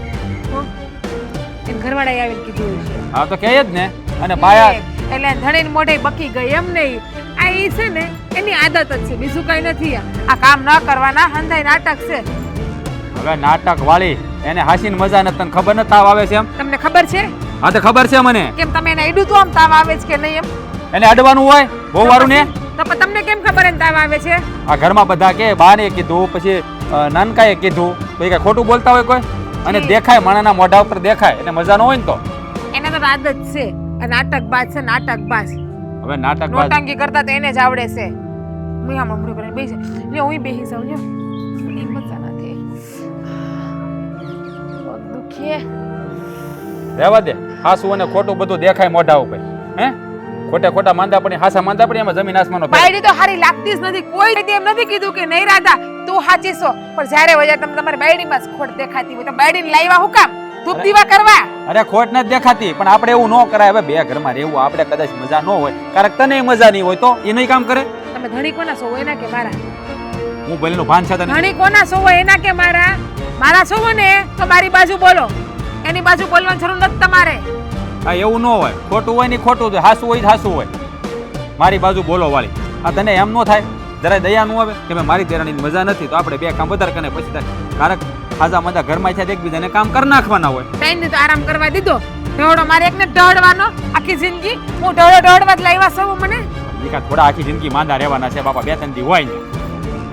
Speaker 1: એમ ઘરવાળાએ આવીને કીધું હોય છે.
Speaker 5: હા તો કહે જ ને. અને પાયા
Speaker 1: એટલે ધણીને મોઢે બકી ગઈ એમ નહીં. આ ઈ છે ને એની આદત જ છે, બીજું કઈ નથી. આ કામ ન કરવાના હંધાઈ નાટક છે.
Speaker 5: હવે નાટક વાળી એને હાસીને મજા નથી, તને ખબર નથી તાવ આવે છે એમ?
Speaker 1: તમને ખબર છે?
Speaker 5: હા તો ખબર છે મને.
Speaker 1: કેમ તમે એને અડ્યું તો આમ તાવ આવે છે કે નહીં એમ?
Speaker 5: એને અડવાનું હોય બહુ વારું ને.
Speaker 1: તો પણ તમને કેમ ખબર એને તાવ આવે છે?
Speaker 5: આ ઘરમાં બધા કે બાને કીધું, પછી નાનકાએ કીધું, તો એ કઈ ખોટું બોલતા હોય કોઈ? અને દેખાય માણાના મોઢા ઉપર દેખાય એટલે મજા ન હોય ને. તો
Speaker 1: એને તો આદત છે. આ નાટકબાજ છે, નાટકબાજ.
Speaker 5: હવે નાટક
Speaker 1: નોટંકી કરતા તો એને જ આવડે છે. હું આમ હમણાં કરીને બેસી જાઉં. લ્યો હું બેસી જાઉં. લ્યો મને મજા નથી. પગ દુખે.
Speaker 5: રહેવા દે. હાસું અને ખોટું બધું દેખાય મોઢા ઉપર. હે, ખોટા ખોટા માંદા પડી, હાસા માંદા પડી, એમાં જમીન આસમાનનો ફેર.
Speaker 1: બાયડી તો હારી લાગતી જ નથી. કોઈ એમ નથી કીધું કે નહીં રાધા તું સાચી છો, પણ જ્યારે વજે તમને તમારી બાયડીમાં જ ખોટ દેખાતી હોય તો બાયડીને લાવ્યા હું કામ? ધૂપ દીવા કરવા?
Speaker 5: અરે ખોટ નથી દેખાતી, પણ આપણે એવું ન કરાય. હવે બે ઘરમાં રહેવું, આપણે કદાચ મજા ન હોય, કારણ તને મજા નહીં હોય તો એ નહીં કામ કરે.
Speaker 1: તમે ધણી કોના છો એના કે મારા?
Speaker 5: હું ભલેનું ભાન છે તને.
Speaker 1: ધણી કોના છો એના કે મારા? મારા છો ને તો મારી બાજુ બોલો, એની બાજુ બોલવાની જરૂર નથી તમારે.
Speaker 5: હા એવું ન હોય, ખોટું હોય ને ખોટું હોય, હાસું હોય હાસું હોય. મારી બાજુ બોલો વાળી. આ તને એમ ન થાય, જરાય દયા ન આવે કે મારી દેરાણીની મજા નથી તો આપણે બે કામ વધારે કરે પછી થાય. કારણ ખાજા મજા ઘરમાં છે એકબીજાને કામ કરી નાખવાના હોય.
Speaker 1: ટાઈમ તો આરામ કરવા દીધો. ઢોળો મારે એકને ઢળવાનો આખી જિંદગી. હું ઢળવા જ લાવ્યા છું મને.
Speaker 5: એકા થોડા આખી જિંદગી માંદા રહેવાના છે બાપા, બે ત્રણ દી હોય ને.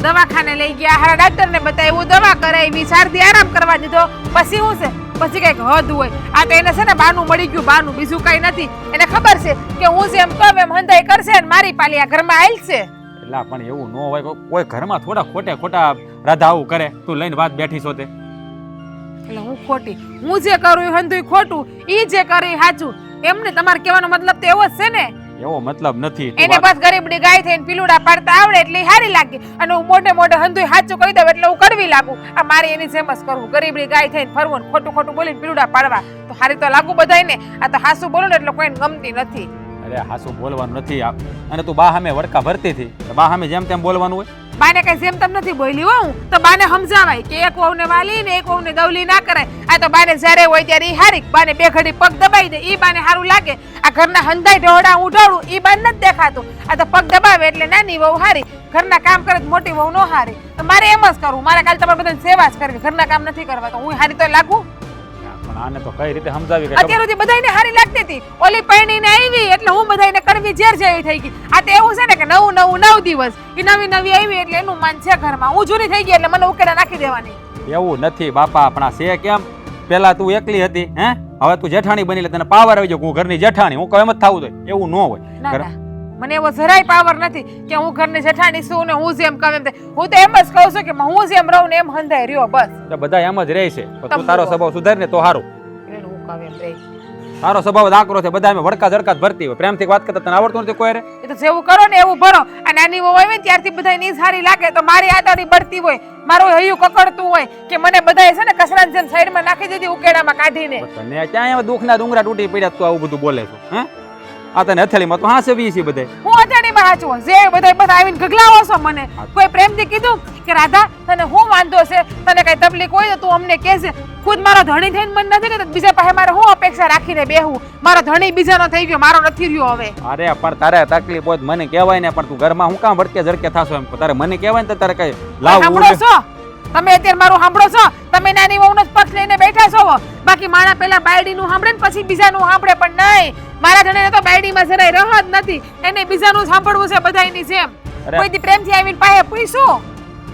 Speaker 1: દવાખાને લઈ ગયા, હારા ડાક્ટરને બતાવ્યું, દવા કરાવી, 4 દી આરામ કરવા દીધો. પછી શું છે? પછી કઈક હદ હોય. આ તો એને છે ને બાનું મળી ગયું, બાનું, બીજું કઈ નથી. એને ખબર છે કે હું જેમ કહું એમ હંધાઈ કરશે ને મારી પાલી આ ઘરમાં આવેલ છે.
Speaker 5: એટલે પણ એવું ન હોય, કોઈ ઘરમાં થોડા ખોટા રાધા આવું કરે. તું લઈને વાત બેઠી છો તે.
Speaker 1: એટલે હું ખોટી, હું જે કરું એ હંધુય ખોટું, ઈ જે કરે એ સાચું. એમને તમારે કહેવાનો મતલબ તો એવો જ છે ને.
Speaker 5: એવો મતલબ નથી.
Speaker 1: એને બસ ગરીબડી ગાય થઈને પીલુડા પાડતા આવડે એટલે ઈ હારી લાગે, અને હું મોઢે હંધુય સાચું કહી દઉં એટલે હું કડવી લાગુ. આ મારી એની જેમ જ કરવું, ગરીબડી ગાય થઈને ફરવું ને ખોટું બોલીને પીલુડા પાડવા. તો હારી તો લાગુ બધાય ને. આ તો હાસું બોલું ને એટલે કોઈને ગમતી નથી.
Speaker 5: અરે હાસું બોલવાનું નથી. અને તું બા સામે વડકા ભરતી હતી, બા સામે જેમ તેમ બોલવાનું હોય.
Speaker 1: બાને કઈ જેમ તેમ નથી બોલી હો હું તો. બાને સમજાવાય કે એક વહુને વાલી ને એક વહુને દવલી ના કરાય. આ તો બાને જ્યારે હોય ત્યારે ઈ હારી, બાને બે ઘડી પગ દબાઈ દે ઈ બાને હારું લાગે. આ ઘરના હંધાઈ ઢોળા હું ઢોળું ઈ બાને નથી દેખાતું. આ તો પગ દબાવે એટલે નાની વહુ હારી, ઘરના કામ કરે મોટી વહુ નો હારી. તો મારે એમ જ કરવું, મારે કાલે તમારે બધાને સેવા જ કરવી, ઘરના કામ નથી કરવા. તો હું હારી તો લાગુ.
Speaker 5: પણ આને તો કઈ રીતે સમજાવી કે
Speaker 1: અત્યાર સુધી બધાયને હારી લાગતી હતી. ઓલી પૈણીને આવી એટલે હું બધાયને કરવી ઝેર જેવી થઈ ગઈ. આ તો એવું છે ને કે નવું 9 દિવસ ઈ નવી આવી એટલે એનું માન છે ઘરમાં. હું જૂની થઈ ગઈ એટલે મને ઉકેલા નાખી દેવાની.
Speaker 5: એવું નથી બાપા, પણ આ છે કેમ? પેલા તું એકલી હતી, હે, હવે તું જેઠાણી બની એટલે તને પાવર આવી જાય. હું ઘરની જેઠાણી, હું એમ જ થવું જોઈએ. એવું ન હોય.
Speaker 1: ના ના, મને એવો જરાય પાવર નથી કે હું ઘરની જેઠાણી છું ને હું જેમ કહું એમ. હું તો એમ જ કહું છું કે હું જેમ રહું ને એમ હંધાઈ રહ્યો બસ.
Speaker 5: તો બધા એમ જ રહે છે. તો તું તારો સ્વભાવ સુધાર ને તો સારું.
Speaker 1: એને હું કહું એમ રહી.
Speaker 5: તારો સ્વભાવ દાખલો છે, બધા વડકા ઝડકા ભરતી હોય. પ્રેમથી વાત કરતા તને આવડતું નથી કોઈ રે.
Speaker 1: એ તો જેવું કરો ને એવું ભરો. આ નાની વહુ આવી ને ત્યારથી બધા ની સારી લાગે તો મારી આદારી બળતી હોય, મારું હૈયું કકડતું હોય કે મને બધાએ છે ને કસરાની જેમ સાઈડમાં નાખી દીધી ઉકેડામાં કાઢીને.
Speaker 5: તને ક્યાં એવા દુઃખના ડુંગરા તૂટી પડ્યા તું આવું બધું બોલે છો? હે, આ તને હથેળીમાં તો હાંસવી છે બધે.
Speaker 1: હું અજાણીમાં હાચું જે બધા આવીને ગગલાવો છો મને. કોઈ પ્રેમથી કીધું કે રાધા તને હું વાંધો છે, તને કઈ તકલીફ હોય તો તું અમને કહેજે. ખુદ મારો ધણી થઈને મને નથી કે બીજા પાસે મારે હું અપેક્ષા રાખીને બેહું? મારો ધણી બીજાનો થઈ ગયો, મારો નથી રહ્યો હવે.
Speaker 5: અરે પણ તારે તકલીફ હોય મને કહેવાય ને, પણ તું ઘરમાં હું કામ ભડકે ઝડકે થાશો એમ? તારે મને કહેવાય ને તારે કઈ લાવવું
Speaker 1: સાંભળો છો તમે? અત્યારે મારું સાંભળો છો તમે? નાની વહુનો જ પક્ષ લઈને બેઠા છો. બાકી મારા પેલા બાયડીનું સાંભળે ને પછી બીજાનું સાંભળે, પણ નહીં. મારા ધણીને તો બાયડીમાં જરાય રહ જ નથી. એને બીજાનું સાંભળવું છે બધાયની જેમ. કોઈથી પ્રેમથી આવીને પાસે પૂછ્યું?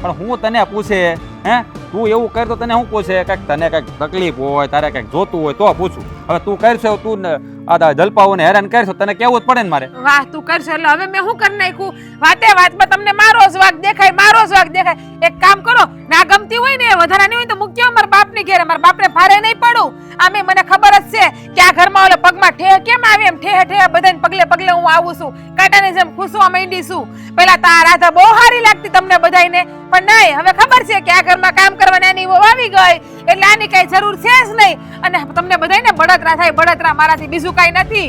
Speaker 5: પણ હું તને પૂછે, હે, તું એવું કર તો તને હું પૂછે? કઈક તને કઈક તકલીફ હોય, તારે કઈક જોતું હોય તો પૂછું. હવે તું કરશો, તું આ જલપાઓને હેરાન કરશો, તને કેવું જ પડે ને મારે.
Speaker 1: વાહ, તું કરશો એટલે હવે મેં શું કરી નાખ્યું? વાતે વાતમાં તમને મારો જ વાગ દેખાય, મારો જ વાગ દેખાય. એક કામ કરો, ના ગમતી હોય ને વધારાની હોય તો મૂક્યો મારા બાપની ઘેરે. મારા બાપને ભારે નહીં પડું. આમે મને ખબર જ છે કે આ ઘરમાં ઓલે પગમાં ઠેહ કેમ આવે એમ ઠેહે ઠેહે બધાને પગલે પગલે હું આવું છું, કાંટાની જેમ ખુશવા માંડી છું. પેલા તો આ રાધા બહુ સારી લાગતી તમને બધાયને, પણ નહીં, હવે ખબર છે કે આ ઘરમાં કામ કરવાની આની વહુ આવી ગઈ એટલે આની કઈ જરૂર છે જ નહીં. અને તમને બધાયને બળતરા થાય, બળતરા, મારાથી બીજું કઈ નથી.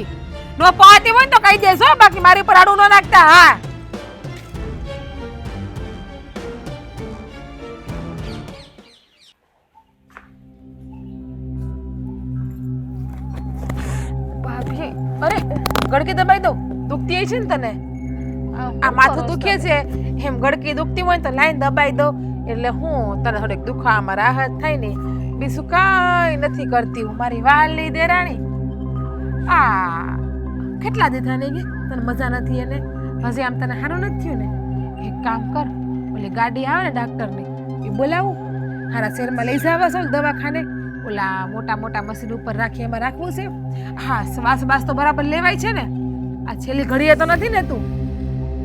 Speaker 1: નો પહોંચતી હોય ને તો કહી દેજો, બાકી મારી પર આડું ન નાખતા. હા, ભાભી, અરે ગળકી દબાઈ દો, દુખતી હોય છે ને તને? આ માથું દુખે છે એમ ગળકી દુખતી હોય ને તો લાઈન દબાઈ દો, એટલે હું તને થોડીક દુખાવામાં રાહત થાય ને. બીજું કાંઈ નથી કરતી હું, મારી વાલી દેરાણી. આ કેટલા દીધા ને ગઈ, તને મજા નથી એને? હજી આમ તને સારું નથી થયું ને? એક કામ કર, ઓલી ગાડી આવે ને ડાક્ટરની, એ બોલાવું, હારા શહેરમાં લઈ જવા છો દવાખાને, ઓલા મોટા મોટા મશીન ઉપર રાખી એમાં રાખવું છે. હા, શ્વાસ બાસ તો બરાબર લેવાય છે ને? આ છેલ્લી ઘડીએ તો નથી ને તું?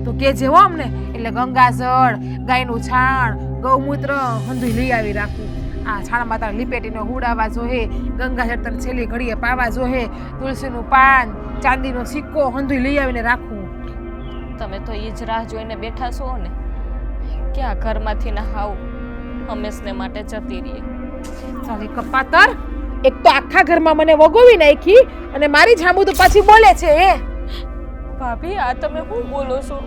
Speaker 1: તો કે જેવો અમને, એટલે ગંગાજળ, ગાયનું છાણ, ગૌમૂત્ર હંધુય લઈ આવી રાખવું. આ છાણમાં તારે લીપેટીનો હુડાવા જોહે, ગંગાજળ તને છેલ્લી ઘડીએ પાવા જોહે, તુલસીનું પાન, ચાંદીનો સિક્કો હંધુય લઈ આવીને રાખવું.
Speaker 2: તમે તો એ જ રાહ જોઈને બેઠા છો ને કે આ ઘરમાંથી ના હાવ હંમેશને માટે જતી રહીએ.
Speaker 1: સાલી કપાતર, એક તો આખા ઘરમાં મને વગોવી નાખી અને મારી જાંબુ તો પાછી બોલે છે.
Speaker 2: ભાભી, આ તમે શું બોલો છો?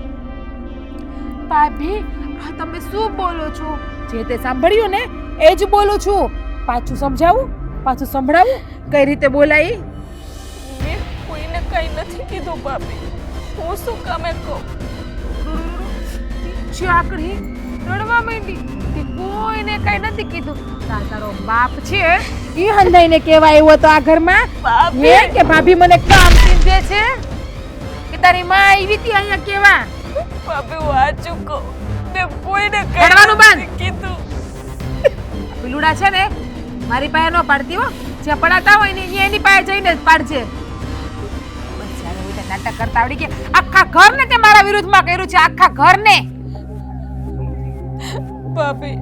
Speaker 1: ભાભી, આ તમે શું બોલો છો? જે તે સાંભળ્યું ને એ જ બોલું છું. પાછું સમજાવું, પાછું સંભળાવું કઈ રીતે બોલાય?
Speaker 2: મેં કોઈને કંઈ નથી કીધું ભાભી, હું શું કામે કહું?
Speaker 1: ચાકડી રડવા માંડી, તે કોઈને કઈ નથી કીધું. તારો બાપ છે ઈ હંધાઈને કેવા આવ્યો તો આ ઘરમાં?
Speaker 2: ભાભી!
Speaker 1: હે કે ભાભી મને કામ ચીંધે છે કે તારી માં આવી હતી અહીંયા કેવા?
Speaker 2: ભાભી, હું આ ચૂકો, મેં કોઈને
Speaker 1: રડવાનું
Speaker 2: કંઈ
Speaker 1: બંધ.
Speaker 2: નથી કીધું.
Speaker 1: પીલુડા છે ને મારી પાસે નો પાડતી હો, જ્યાં પડાતા હોય ને અહીંયા એની પાસે જઈને જ પાડજે. બસ જ્યારે હોય ત્યાં નાટક કરતા આવડી કે આખા ઘરને તે મારા વિરુદ્ધમાં કર્યું છે, આખા ઘરને.
Speaker 2: ભાભી,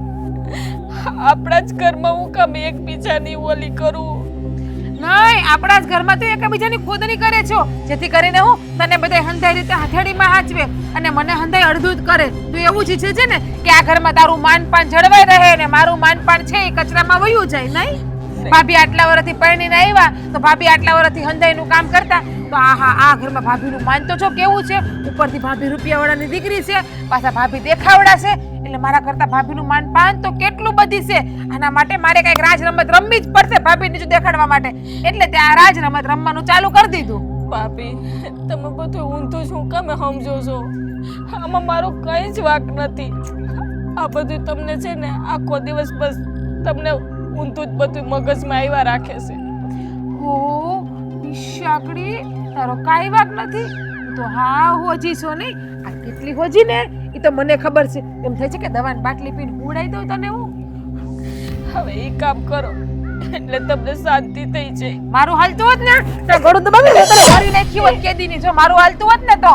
Speaker 2: આપણા જ ઘરમાં હું કામ એકબીજાની ઓલી કરું?
Speaker 1: નહીં, આપણા જ ઘરમાં તો એકબીજાની ખોદણી કરે છો, જેથી કરીને હું તને બધા હંધાઈ રીતે હથેળીમાં હાચવે અને મને હંધાઈ અડધું જ કરે. તું એવું જ ઈચ્છે છે ને કે આ ઘરમાં તારું માનપાન જળવાઈ રહે ને મારું માનપાન છે એ કચરામાં વયું જાય? નહીં, ભાભી આટલા વર્ષથી પરણીને આવ્યા તો ભાભી આટલા વર્ષથી હંધાઈનું કામ કરતા તો આ ઘરમાં ભાભીનું માન તો છો કેવું છે? ઉપરથી ભાભી રૂપિયાવાળાની દીકરી છે, પાછા ભાભી દેખાવડા છે, એટલે મારા કરતા ભાભીનું માન પાન તો કેટલું બધી છે. આના માટે મારે કઈક રાજ રમત રમવી જ પડશે ભાભી નીચું દેખાડવા માટે, એટલે તે આ રાજ રમત રમવાનું ચાલુ કરી દીધું.
Speaker 2: ભાભી, તમે બધું ઊંધું શું કામે સમજો છો? આમાં મારો કઈ જ વાંક નથી. આ બધું તમને છે ને આખો દિવસ બસ તમને ઊંધું જ બધું મગજમાં આવ્યા રાખે છે.
Speaker 1: હો શાકડી, તારો કાઈ વાક નથી. તો હા હોજી છો નહીં, આ કેટલી હોજી ને એ તો મને ખબર છે. એમ થાય છે કે દવાની બાટલી પીને ઉડાઈ દઉં તને હું.
Speaker 2: હવે એ કામ કરો એટલે તમને શાંતિ થઈ જાય.
Speaker 1: મારું હાલતું હોત ને તો ગળું દબાવી દે, તને મારી નાખી હોત કેદીની. જો મારું હાલતું હોત ને તો,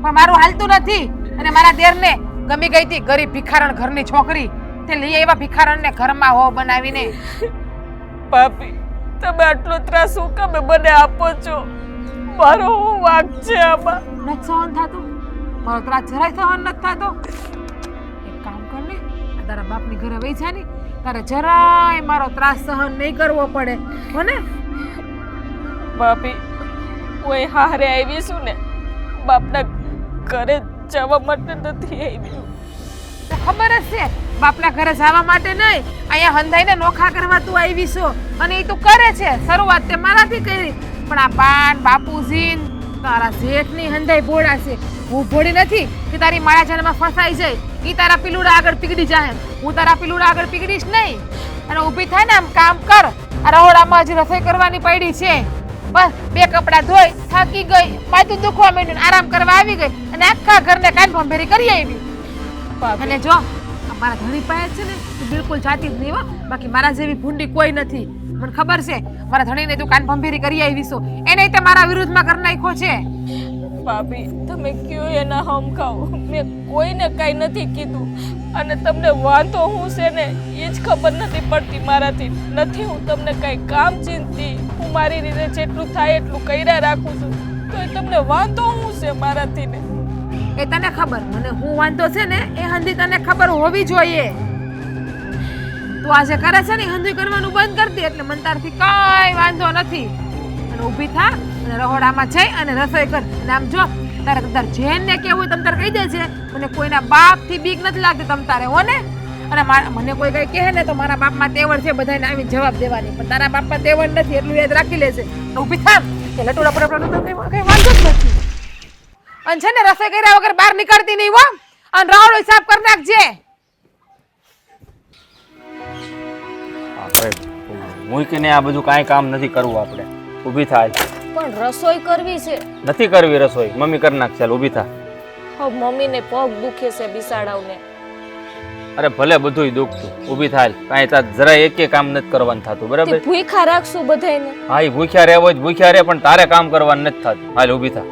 Speaker 1: પણ મારું હાલતું નથી. અને મારા દેરને ગમી ગઈ હતી ગરીબ ભિખારણ ઘરની છોકરી, તે લઈ આવ્યા ભિખારણને ઘરમાં હો બનાવીને.
Speaker 2: ભાભી, તમે આટલો ત્રાસ શું કામે મને આપો છો? મારો શું વાંક છે આમાં?
Speaker 1: નથી સહન થતું મારો ત્રાસ, જરાય સહન નથી થતો. એક કામ કર ને, આ તારા બાપની ઘરે વહી જા ને, તારે જરાય મારો ત્રાસ સહન નહીં કરવો પડે હો ને?
Speaker 2: ભાભી, હું હારે આવી છું ને, બાપના ઘરે જવા માટે નથી આવી.
Speaker 1: તો ખબર જ છે બાપના ઘરે જવા માટે નહીં, અહીંયા હંધાઈને નોખા કરવા તું આવી છો. અને એ તું કરે છે, શરૂઆત તે મારાથી કરી, પણ આ પાન બાપુજી તારા જેઠની હંધાઈ ભોળા છે. હું ભોળી નથી કે તારી માળા જાનમાં ફસાઈ જાય. ઈ તારા પીલુડા આગળ પીગડી જાય, હું તારા પીલુડા આગળ પીગડીશ નહીં. અને ઊભી થાય ને આમ કામ કર. આ રહોડામાં હજી રસોઈ કરવાની પડી છે, બસ બે કપડાં ધોઈ થાકી ગઈ, માથું દુખવા માંડ્યું, આરામ કરવા આવી ગઈ અને આખા ઘરને કાન ભંભેરી કરી આવી. અને જો મારા ધણી પાસે છે ને તું બિલકુલ જાતી જ નહીં હો, બાકી મારા જેવી ભૂંડી કોઈ નથી. મને ખબર છે મારા ધણીને તું કાન ભંભેરી કરી આવી છો, એને તે મારા વિરુદ્ધમાં કરી નાખ્યો છે.
Speaker 2: ભાભી તમે કયો એના હમ ખાઓ, મેં કોઈને કાંઈ નથી કીધું અને તમને વાંધો હું છે ને એ જ ખબર નથી પડતી મારાથી. નથી હું તમને કાંઈ કામ ચીંધતી, હું મારી રીતે જેટલું થાય એટલું કર્યા રાખું છું, તો એ તમને વાંધો હું છે મારાથી ને.
Speaker 1: એ તને ખબર, મને હું વાંધો છે ને એ હંધી તને ખબર હોવી જોઈએ. તું આજે કરે છે ને હંધી કરવાનું બંધ કરતી એટલે મને તારથી કાંઈ વાંધો નથી. અને ઊભી થા અને રહોડામાં જઈ અને રસોઈ કર. અને આમ જો તારે તાર જેનને કેવું તમ તારે કહી દે છે, મને કોઈના બાપથી બીક નથી લાગતી તમ તારે હો ને. અને મને કોઈ કઈ કહે ને તો મારા બાપમાં તેવડ છે બધાને આવી જવાબ દેવાની, પણ તારા બાપમાં તેવડ નથી એટલું યાદ રાખી લેશે. ઊભી થા કે લટુડા પડા તો કઈ વાંધો જ નથી. અને છે ને રસોઈ કર્યા વગર બહાર નીકળતી નહીં હો. અને રહોડો સાફ કરી નાખજે.
Speaker 5: આપણે મૂકીને આ બધું કાંઈ કામ નથી કરવું. આપણે ઊભી થાય.
Speaker 2: પણ રસોઈ કરવી છે.
Speaker 5: નથી કરવી રસોઈ, મમ્મી કરી નાખ. ચાલ ઊભી થા.
Speaker 2: હવે મમ્મીને પગ દુખે છે બિસાડાવને.
Speaker 5: અરે ભલે બધુંય દુખતું, ઊભી થાય. કાંઈ તાર જરા એકે કામ નથી કરવાનું થતું, બરાબર?
Speaker 2: તે ભૂખ્યા રાખશું બધાયને.
Speaker 5: હા, એ ભૂખ્યા રહે હોય ભૂખ્યા રહે, પણ તારે કામ કરવાનું નથી થતું. હાલ ઊભી થા.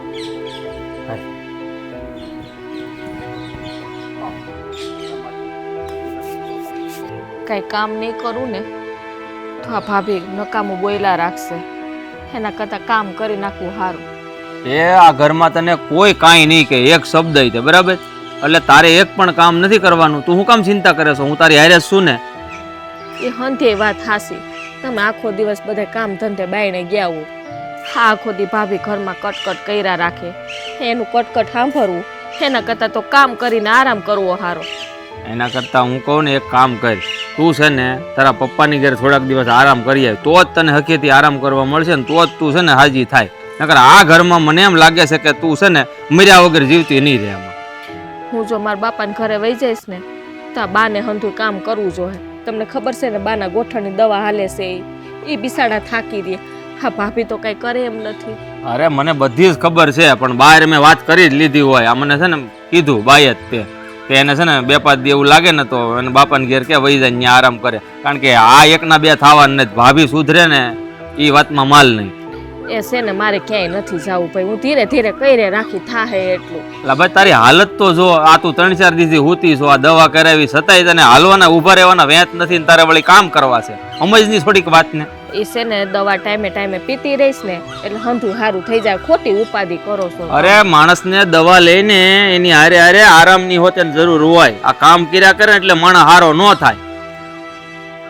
Speaker 2: કાંઈ કામ નહીં કરું ને તો આ ભાભી નકામું બોયલા રાખશે. એના કરતાં કામ કરી નાખવું સારું.
Speaker 5: એ આ ઘરમાં તને કોઈ કાંઈ નહીં કે એક શબ્દ તે, બરાબર? એટલે તારે એક પણ કામ નથી કરવાનું. તું શું કામ ચિંતા કરે છો? હું તારી હારે છું ને.
Speaker 2: એ હંધે વાત હાસી. તમે આખો દિવસ બધા કામ ધંધે બાયણે ગયા હો. હા, આખો દી ભાભી ઘરમાં કટકટ કર્યા રાખે. એનું કટકટ સાંભળવું એના કરતાં તો કામ કરીને આરામ કરવો સારો.
Speaker 5: એના કરતાં હું કહું ને એક કામ કર. તું છે ને તારા પપ્પાની ઘરે થોડાક દિવસ આરામ કરી આવ, તો જ તને હકીકતી આરામ કરવા મળશે ને તો જ તું છે ને હાજી થાય. નકર આ ઘરમાં મને એમ લાગે છે કે તું છે ને મર્યા વગર જીવતી નહીં રહે. એમાં
Speaker 2: હું જો મારા બાપાને ઘરે વહી જઈશ ને તો આ બાને હંધું કામ કરવું જોઈએ. તમને ખબર છે ને બાના ગોઠણની દવા હાલે છે, એ બિસાડા થાકી દે. હા, ભાભી તો કઈ કરે એમ નથી.
Speaker 5: અરે મને બધી જ ખબર છે, પણ બહાર મેં વાત કરી જ લીધી હોય. આ મને છે ને કીધું બાય જ તે એને છે ને 2-5 દી એવું લાગે ને તો એને બાપાને ઘેર કે વહી જાય ત્યાં આરામ કરે. કારણ કે આ એકના બે થવાનું નથી. ભાભી સુધરે ને એ વાતમાં માલ નહીં.
Speaker 2: એ છે ને મારે ક્યાંય નથી જવું ભાઈ. હું ધીરે ધીરે કઈ રાખી થાહે એટલું.
Speaker 5: એટલે ભાઈ તારી હાલત તો જો. આ તું 3-4 દિવસથી હોતી છો, આ દવા કરાવી છતાંય તને હાલવાના ઊભા રહેવાના વેચ નથી ને તારે વળી કામ કરવા છે. સમજની થોડીક વાત ને.
Speaker 2: એ છે ને દવા ટાઈમે ટાઈમે પીતી રહીશ ને એટલે હંધું સારું થઈ જાય. ખોટી ઉપાધિ કરો છો.
Speaker 5: અરે માણસને દવા લઈને એની હારે હારે આરામની હોતે જરૂર હોય. આ કામ કર્યા કરે એટલે માણસ હારો ન થાય.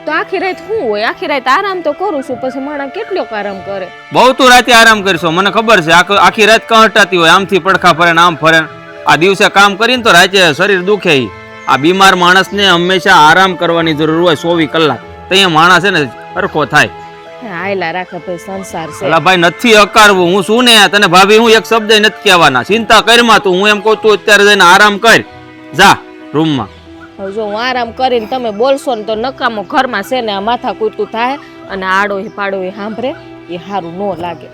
Speaker 2: તો આખી રાત શું હોય? આખી રાત આરામ તો કરું છું, પછી માણસ કેટલો આરામ કરે?
Speaker 5: બહુ તું રાતે આરામ કરશો મને ખબર છે. આખી રાત કંટાતી હોય, આમથી પડખા ફરે ને આમ ફરે. આ દિવસે કામ કરીને તો રાતે શરીર દુખે. આ બીમાર માણસને હંમેશા આરામ કરવાની જરૂર હોય 24 કલાક. તો અહીંયા માણસ છે ને સરખો થાય.
Speaker 2: આયલા રાખે ભાઈ, સંસાર છે.
Speaker 5: અલા ભાઈ નથી અકારવું. હું શું ને તને ભાભી હું એક શબ્દ નથી કહેવાના. ચિંતા કરમાં તું. હું એમ કહું તું અત્યારે જઈને આરામ કર. જા રૂમમાં.
Speaker 2: હવે જો હું આરામ કરીને તમે બોલશો ને તો નકામો ઘરમાં છે ને આ માથા કૂટતું થાય અને આડોહી પાડોહી સાંભળે એ સારું ન લાગે.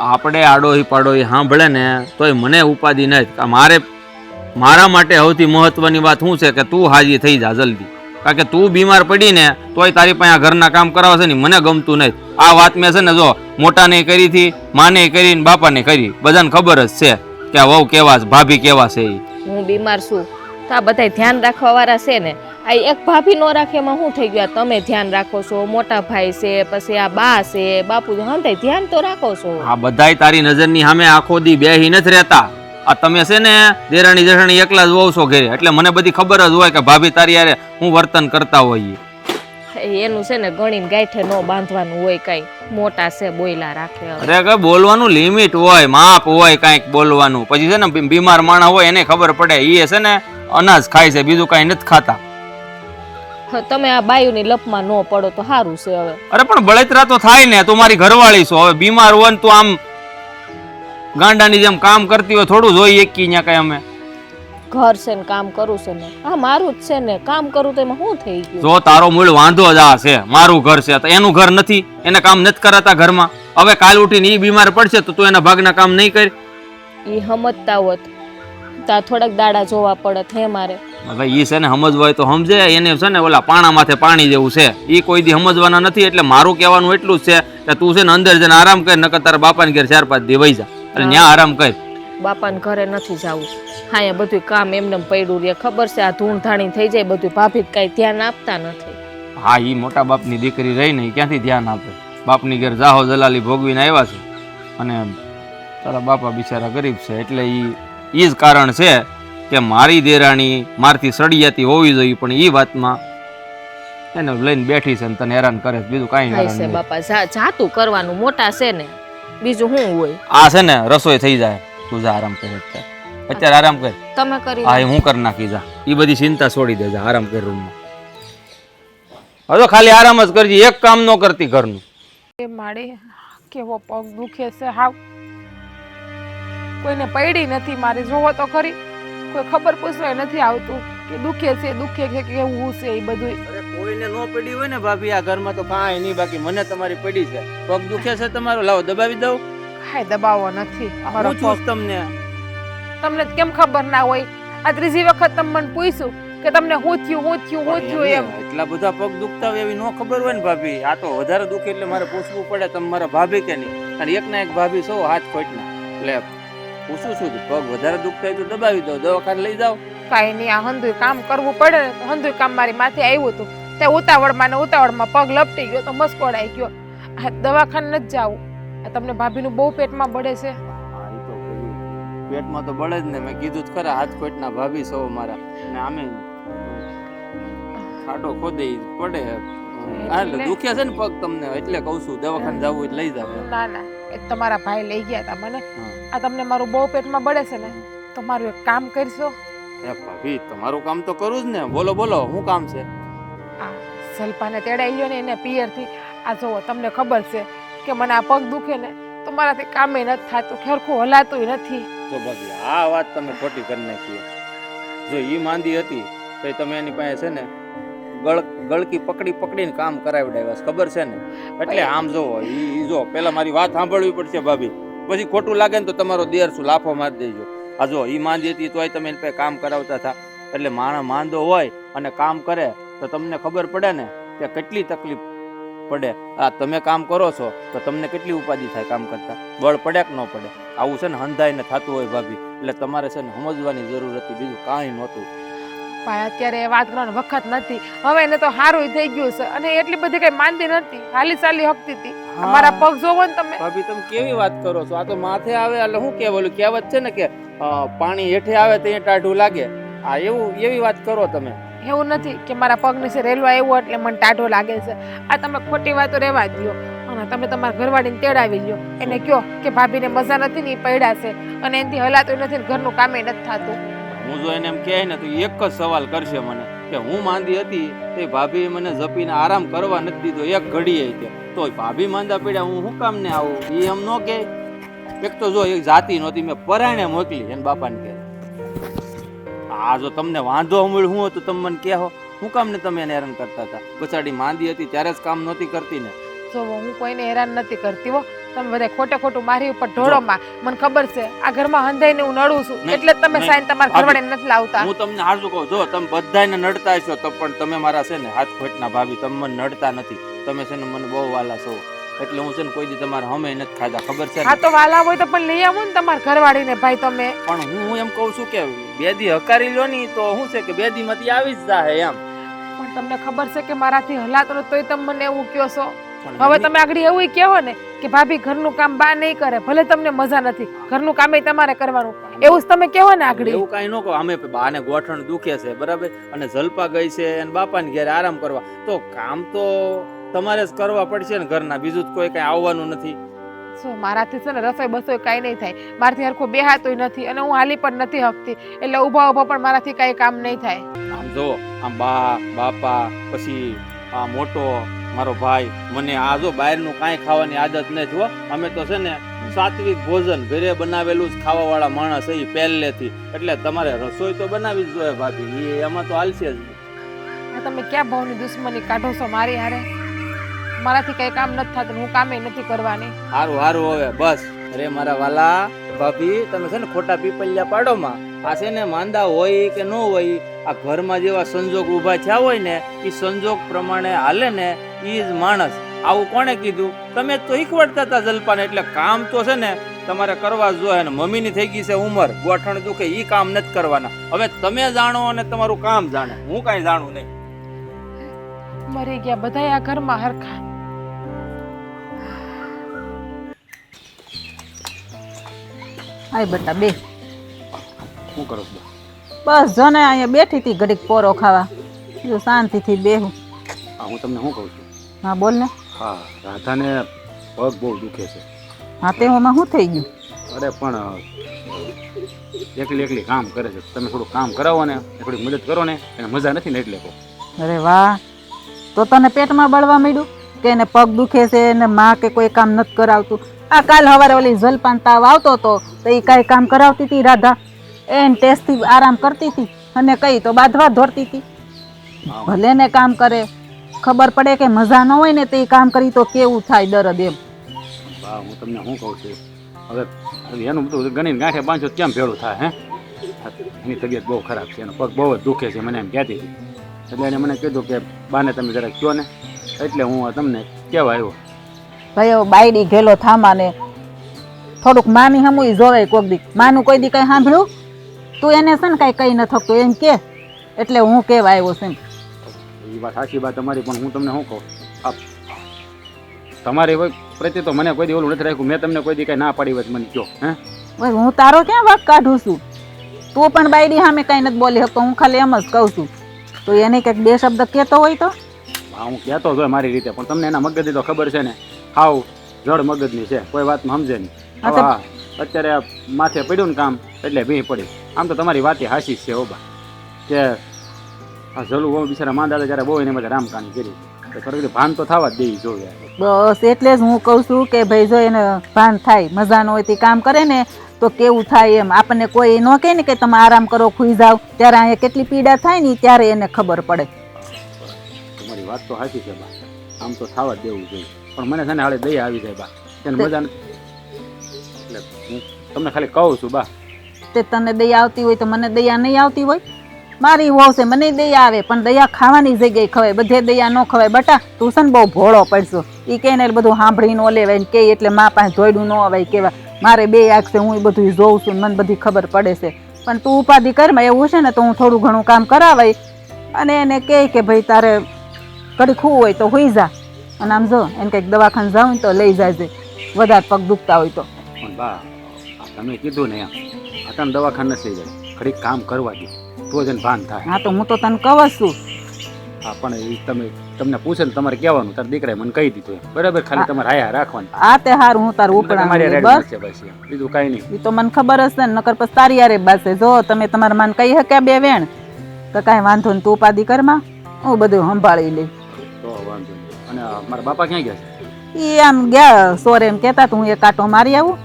Speaker 5: આપણે આડોહી પાડોહી સાંભળે ને તોય મને ઉપાધિ નથી. મારા માટે સૌથી મહત્વની વાત શું છે કે તું હાજી થઈ જા જલ્દી. કારણ કે તું બીમાર પડી ને તોય તારી પાસે આ ઘરના કામ કરાવશે ને મને ગમતું નથી. આ વાત મેં છે ને જો મોટાને કરી હતી, માને કરી ને બાપાને કરી. બધાને ખબર જ છે કે આ વહુ કેવા છે, ભાભી કેવા છે.
Speaker 2: હું બીમાર છું તો આ બધા ધ્યાન રાખવા વાળા છે ને. આ એક ભાભી નો રાખે એમાં શું થઈ ગયું? તમે ધ્યાન રાખો છો, મોટા ભાઈ છે, પછી આ બા છે, બાપુ છે, હા ધ્યાન તો રાખો છો.
Speaker 5: આ બધાય તારી નજરની સામે આખો દી બેહી નથી રહેતા. આ તમે છે ને દેરાણી જેઠાણી એકલા જ હોવ છો ઘરે, એટલે મને બધી ખબર જ હોય કે ભાભી તારી યારે હું વર્તન કરતા હોઈએ.
Speaker 2: એનું છે ને ગણીને ગાંઠે ન બાંધવાનું હોય. કઈ મોટા છે બોયલા રાખે.
Speaker 5: અરે કે બોલવાનું લિમિટ હોય, માપ હોય કાંઈક બોલવાનું. પછી છે ને બીમાર માણસ હોય એને ખબર પડે. એ છે ને અનાજ ખાય છે, બીજું કાંઈ નથી ખાતા.
Speaker 2: તમે આ બાયુની લપમાં ન પડો તો સારું છે. હવે
Speaker 5: અરે પણ બળતરા તો થાય ને. તું મારી ઘરવાળી છો. હવે બીમાર હોય ને તું આમ ગાંડાની જેમ કામ કરતી હોય થોડું જોઈએ એક કી કઈ. અમે
Speaker 2: ઘર છે ને કામ કરું છે ને આ મારું જ છે ને. કામ કરું તો એમાં શું થઈ ગયું?
Speaker 5: જો તારો મૂળ વાંધો જ આ છે. મારું ઘર છે તો એનું ઘર નથી, એને કામ નથી કરાતા ઘરમાં. હવે કાલ ઉઠીને ઈ બીમાર પડશે તો તું એના ભાગના કામ નહીં કરી.
Speaker 2: એ સમજતા હોત તો થોડાક દાડા જોવા પડત હે મારે.
Speaker 5: હવે ઈ છે ને સમજવા હોય તો સમજે. એને છે ને ઓલા પાણા માથે પાણી જેવું છે. ઈ કોઈ દી સમજવાના નથી. એટલે મારું કહેવાનું એટલું જ છે કે તું છે ને અંદર જઈને આરામ કર. નકર તારા બાપાને ઘેર 4-5 દી વહી જા અને ત્યાં આરામ કર.
Speaker 2: બાપાને ઘરે નથી જવું. હા એ બધું કામ એમને પડ્યું રહે. ખબર છે આ ધૂણ ધાણી થઈ જાય બધું. ભાભી કાંઈ ધ્યાન આપતા નથી.
Speaker 5: હા એ મોટા બાપની દીકરી રહી ને ઈ ક્યાંથી ધ્યાન આપે. બાપની ઘેર જાહો જલાલી ભોગવીને આવ્યા છે અને તારા બાપા બિચારા ગરીબ છે એટલે એ જ કારણ છે કે મારી દેરાણી મારથી સળિયાતી હોવી જોઈએ પણ એ વાતમાં એને લઈને બેઠી છે ને તને હેરાન કરે છે. બીજું કાંઈ
Speaker 2: થાય
Speaker 5: હેરાન
Speaker 2: છે
Speaker 5: નહીં.
Speaker 2: બાપા જાતું કરવાનું મોટા છે ને બીજું શું હોય.
Speaker 5: આ છે ને રસોઈ થઈ જાય તું જા આરામ કરે અત્યારે આરામ કર.
Speaker 2: તમે કરી
Speaker 5: હા એ હું કરી નાખી જા. એ બધી ચિંતા છોડી દે જા આરામ કર રૂમમાં. હવે ખાલી આરામ જ કરજે એક કામ ન કરતી ઘરનું.
Speaker 1: એ માડી કેવો પગ દુખે છે હાવ. કોઈને પડી નથી મારી, જોવો તો ખરી. કોઈ ખબર પૂછવાય નથી આવતું કે દુખે છે કે કેવું છે એ બધું.
Speaker 6: અરે કોઈને નો પડી હોય ને ભાભી આ ઘરમાં તો કાંઈ નહીં, બાકી મને તમારી પડી છે. પગ દુખે છે તમારો, લાવો દબાવી દઉં.
Speaker 1: કાંઈ દબાવો નથી મારો
Speaker 6: હું છું
Speaker 1: પગ.
Speaker 6: તમને.
Speaker 1: તમને કેમ ખબર ના હોય? આ ત્રીજી વખત તમે મને પૂછ્યું કે તમને હું થયું એમ.
Speaker 6: એટલા બધા પગ દુખતા હોય એવી નો ખબર હોય ને ભાભી. આ તો વધારે દુખે એટલે મારે પૂછવું પડે તમે મારા ભાભી કે નહીં. અને એક ના એક ભાભી છો હાથ ખોટના એટલે પૂછું છું પગ વધારે દુખતા હોય તો દબાવી દો, દવાખાને લઈ જાઓ.
Speaker 1: કાંઈ નહીં, આ હંધુય કામ કરવું પડે ને તો હંધુય કામ મારી માથે આવ્યું હતું. તે ઉતાવળમાં પગ લપટી ગયો તો મસ્કોડાઈ ગયો. આ દવાખાને નથી જાવું. આ તમને ભાભીનું બહુ પેટમાં બળે છે.
Speaker 6: હા એ તો પેટમાં તો બળે જ ને. મેં કીધું જ ખરા હાથ ખોટના ભાભી છો મારા. અને આમે ખાડો ખોદે પડે. એટલે દુખે છે ને પગ તમને એટલે કહું છું દવાખાને જવું હોય લઈ જાવ.
Speaker 1: ના ના, એ તમારા ભાઈ લઈ ગયા હતા મને. આ તમને મારું બહુ પેટમાં બળે છે ને તો મારું એક કામ કરશો?
Speaker 6: એ ભાભી તમારું કામ તો કરું જ ને. બોલો બોલો શું કામ છે?
Speaker 1: આ સલ્પાને તેડાઈ ગયો ને એને પિયરથી. આ જોવો તમને ખબર છે કે મને આ પગ દુખે ને તો મારાથી કામે નથી થતું, ખરખું હલાતું નથી.
Speaker 6: તો ભાભી આ વાત તમે ખોટી કરી નાખી. જો ઈ માંદી હતી તો તમે એની પાસે છે ને ગળકી પકડીને કામ કરાવડાવ્યા છે, ખબર છે ને? એટલે આમ જોવો ઈ જો પેલા મારી વાત સાંભળવી પડશે ભાભી. પછી ખોટું લાગે ને તો તમારો દેર શું લાફો મારી દેજો. આ જો ઈ માંદી હતી તોય તમે એની પાસે કામ કરાવતા હતા. એટલે માણસ માંદો હોય અને કામ કરે તો તમને ખબર પડે ને કે કેટલી તકલીફ પડે. આ તમે કામ કરો છો તો તમને કેટલી ઉપાધિ થાય કામ કરતા. બળ પડે કે ન પડે? આવું છે ને હંધાઈને થતું હોય ભાભી. એટલે તમારે છે ને સમજવાની જરૂર હતી, બીજું કાંઈ નહોતું.
Speaker 1: ભાઈ અત્યારે એ વાત કરવાનો વખત નથી. હવે એને તો સારું થઈ ગયું છે અને એટલી બધી કઈ માંદી નથી, હાલી ચાલી હકતી હતી. મારા પગ જોવો ને તમે.
Speaker 6: ભાભી તમે કેવી વાત કરો છો? આ તો માથે આવે એટલે શું કહેવાલું કહેવત છે ને કે પાણી હેઠે આવે તો એ ટાઢું લાગે. આ એવી વાત કરો તમે.
Speaker 1: એવું નથી કે મારા પગ નીચે રેલવા આવ્યો એટલે મને ટાઢો લાગે છે. આ તમે ખોટી વાતો રહેવા દો અને તમે તમારા ઘરવાળીને તેડાવી લ્યો. એને કહો કે ભાભીને મજા નથી ને એ પડ્યા છે અને એનાથી હલાતું નથી ને ઘરનું કામે નથી થતું.
Speaker 6: હું જો એને એમ કહે ને તો એક જ સવાલ કરશે મને કે હું માંદી હતી તે ભાભી મને જપીને આરામ કરવા નથી દીધો એક ઘડીએ તે. તો ભાભી માંદા પડ્યા હું શું કામ ને આવું? એ એમ ન કહે. એક તો જો એક જાતિ નહોતી, મેં પરાયણે મોકલી એને બાપાને કહે. આ જો તમને વાંધો મળ્યું હું હતું તમે મને કહો. શું કામ ને તમે એને હેરાન કરતા હતા? બચાડી માંદી હતી ત્યારે જ કામ નહોતી કરતી ને.
Speaker 1: જો હું કોઈને હેરાન નથી કરતી હો. તમે બધા ખોટું મારી ઉપર ઢોળોમાં. મને ખબર છે આ ઘરમાં હંધાઈને હું નડું છું એટલે જ તમે સાઈન તમારા ઘરવાળાને નથી લાવતા.
Speaker 6: હું તમને હાજુ કહું, જો તમે બધાને નડતા હશો તો પણ તમે મારા છે ને હાથ ખોટના ભાભી તમે મને નડતા નથી. તમે છે ને મને બહુ વાલા છો એટલે હું છે ને કોઈ દી તમારા હમે નથી ખાધા, ખબર છે?
Speaker 1: હા તો વાલા હોય તો પણ લઈ આવો ને તમારા ઘરવાળીને ભાઈ તમે.
Speaker 6: પણ હું એમ કહું છું કે બે દી હકારી લો ની તો શું છે કે બે દી માંથી આવી જ જાહે એમ.
Speaker 1: પણ તમને ખબર છે કે મારાથી હલાતો નથી તોય તમે મને એવું કહો છો. હવે તમે આગળ એવું કહો ને કે ભાભી ઘરનું કામ બા નહીં કરે, ભલે તમને મજા નથી, ઘરનું કામ તમારે કરવાનું, એવું જ તમે કહો ને આગળ.
Speaker 6: એવું કઈ ન કહો. અમે બાને ગોઠણ દુખે છે બરાબર અને જલપા ગઈ છે અને બાપાને ઘેર આરામ કરવા, તો કામ તો તમારે જ કરવા પડશે ને ઘરના, બીજું જ કોઈ કઈ આવવાનું નથી.
Speaker 1: શું મારાથી છે ને રસોઈ બસોઈ કાંઈ નહીં થાય, મારાથી હરખું બેહાતોય નથી અને હું હાલી પણ નથી હકતી, એટલે ઊભા ઊભા પણ મારાથી કાંઈ કામ નહીં થાય.
Speaker 6: આમ જો આમ બા બાપા પછી આ મોટો મારો ભાઈ, મને આ જો બહારનું કાંઈ ખાવાની આદત નથી હો. અમે તો છે ને સાત્વિક ભોજન ઘરે બનાવેલું જ ખાવા વાળા માણસ એ પહેલેથી, એટલે તમારે રસોઈ તો બનાવી જ જોઈએ ભાભી, એમાં તો હાલશે જ.
Speaker 1: આ તમે ક્યાં ભાવની દુશ્મની કાઢો છો મારી હારે? મારાથી કઈ કામ નથી થતું, હું કામે નથી કરવાની.
Speaker 6: હારું હારું હવે બસ. અરે મારા વાલા ભાભી તમે છે ને ખોટા પીપલિયા પાડોમાં. આ છે ને માંદા હોય કે ન હોય, આ ઘરમાં જેવા સંજોગ ઊભા થયા હોય ને એ સંજોગ પ્રમાણે હાલે ને એ જ માણસ. આવું કોણે કીધું? તમે જ તો શીખવાડતા હતા જલપાને. એટલે કામ તો છે ને તમારે કરવા જ જોઈએ. ને મમ્મીની થઈ ગઈ છે ઉંમર, ગોઠણ દુખે, ઈ કામ નથી કરવાના. હવે તમે જાણો અને તમારું કામ જાણે, હું કાંઈ જાણું નહીં.
Speaker 1: મરી ગયા બધા આ ઘરમાં હરખા.
Speaker 3: આય બેટા બે.
Speaker 5: શું કરો છો?
Speaker 3: બસ જો ને અહીંયા બેઠી હતી ઘડીક પોરો ખાવા. જો શાંતિથી બેહું.
Speaker 5: હા, હું તમને શું કહું છું?
Speaker 3: હા બોલ ને.
Speaker 5: હા, રાધાને પગ બહુ દુખે છે.
Speaker 3: હા તેમાં શું થઈ ગયું?
Speaker 5: અરે પણ એકલી એકલી કામ કરે છે. તમે થોડું કામ કરાવો ને, થોડી મદદ કરો ને, એને મજા નથી ને એટલે કહો.
Speaker 3: અરે વાહ, તો તને પેટમાં બળવા માંડ્યું કે એને પગ દુખે છે ને માં કે કોઈ કામ નથી કરાવતું? આ કાલ સવારે ઓલી જલપાન તાવ આવતો હતો તો એ કાંઈ કામ કરાવતી હતી રાધા? એને ટેસ્ટથી આરામ કરતી હતી અને કઈ તો બાંધવા દોડતી હતી. ભલે ને કામ કરે, ખબર પડે કે મજા ન હોય ને તો એ કામ કરી તો કેવું થાય દરદ એમ.
Speaker 5: બા, હું તમને શું કહું છું, હવે એનું બધું ગણીને ગાંઠે બાંધો કેમ ભેળું થાય? હે, એની તબિયત બહુ ખરાબ છે, એનો પગ બહુ જ દુખે છે, મને એમ કહેતી હતી. એટલે એને મને કીધું કે બાને તમે જરાક કહો ને, એટલે હું તમને કહેવા આવ્યો.
Speaker 3: ભાઈ બાયડી ઘેલો થામા ને થોડુંક મામી હમુય જોવાય કોક દી. માનું કોઈ દી કઈ સાંભળ્યું? તું એને છે ને કઈ કઈ ન થકતું એમ કે, એટલે હું કેવા આવ્યો છું.
Speaker 5: એ વાત સાચી વાત તમારી, પણ હું તમને શું કહું, આ તમારી પ્રત્યે તો મને કોઈ દી ઓલું નથી રાખ્યું. મેં તમને કોઈ દી કઈ ના પાડી હોય મને કહો. હે
Speaker 3: ભાઈ હું તારો ક્યાં વાક કાઢું છું? તું પણ બાયડી સામે કઈ નથી બોલી શકતો, હું ખાલી એમ જ કહું છું. તો એને કંઈક બે શબ્દ કહેતો હોય તો?
Speaker 5: હા, હું કહેતો જ હોય મારી રીતે, પણ તમને એના મગજની તો ખબર છે ને, હાવ જડ મગજની છે, કોઈ વાતમાં સમજે નહીં. હવે હા, અત્યારે માથે પડ્યું ને કામ એટલે ભી પડી. આમ તો તમારી વાત હાસી છે ઓબા, કે આ જલું બહુ બિચારા માંદા હતા જ્યારે બહુ એને બધા રામકાની કરી, તો થોડી ભાન તો થવા જ દેવી જોઈએ.
Speaker 3: બસ એટલે જ હું કહું છું કે ભાઈ જો એને ભાન થાય, મજા ન હોય તે કામ કરે ને તો કેવું થાય એમ. આપણને કોઈ ન કહે ને કે તમે આરામ કરો, ખુઈ જાવ, ત્યારે અહીંયા કેટલી પીડા થાય ને ત્યારે એને ખબર પડે.
Speaker 5: તમારી વાત તો સાચી છે બા, આમ તો થવા જ દેવું જોઈએ. પણ મને છે ને હાલે દયા આવી જાય બા, એને મજા નથી. એટલે હું તમને ખાલી કહું છું બા.
Speaker 3: તે તને દયા આવતી હોય તો મને દયા નહીં આવતી હોય? મારી વહુ છે, મને દયા આવે, પણ દયા ખાવાની જગ્યાએ ખવાય, બધે દયા ન ખવાય. બટા તું છે ને બહુ ભોળો પડશો. એ કહે ને બધું સાંભળીને ઓલેવાય ને કે એટલે મા પાસે જોઈડું ન અવાય કેવા. મારે બે આંખ છે, હું એ બધું જોઉં છું, મને બધી ખબર પડે છે. પણ તું ઉપાધિ કરમાં એવું છે ને તો હું થોડું ઘણું કામ કરાવાય અને એને કહે કે ભાઈ તારે કડી ખું હોય તો હોઈ જા, અને આમ જો એને કંઈક દવાખાને જાઉં તો લઈ જાજે વધારે પગ દુખતા હોય તો.
Speaker 5: પણ બા, તમે કીધું ને એમ, અત્યારે દવાખાને નથી લઈ જાય, ઘડીક કામ કરવા દે તો જ એને ભાન થાય.
Speaker 3: હા તો હું તો તને કહું છું.
Speaker 5: હા, પણ એ તમને પૂછે ને તમારે કહેવાનું, તારા દીકરાએ મને કહી દીધું એમ, બરાબર? ખાલી તમારે હાયા રાખવાની.
Speaker 3: આ તે હારું હું તારું ઉપડા બસ,
Speaker 5: બીજું કઈ નહીં.
Speaker 3: એ તો મને ખબર હશે ને, નકર પછી તારી યારે બાસે જો તમે તમારા માન કહી શક્યા બે વેણ તો કાંઈ વાંધો નહીં, તું ઉપાધિ કરમાં, હું બધું સંભાળી લઈ.
Speaker 5: તો વાંધો નહીં. અને મારા બાપા ક્યાં ગયા છે?
Speaker 3: એ આમ ગયા સોરે એમ કહેતા તો હું એક કાંટો મારી આવું,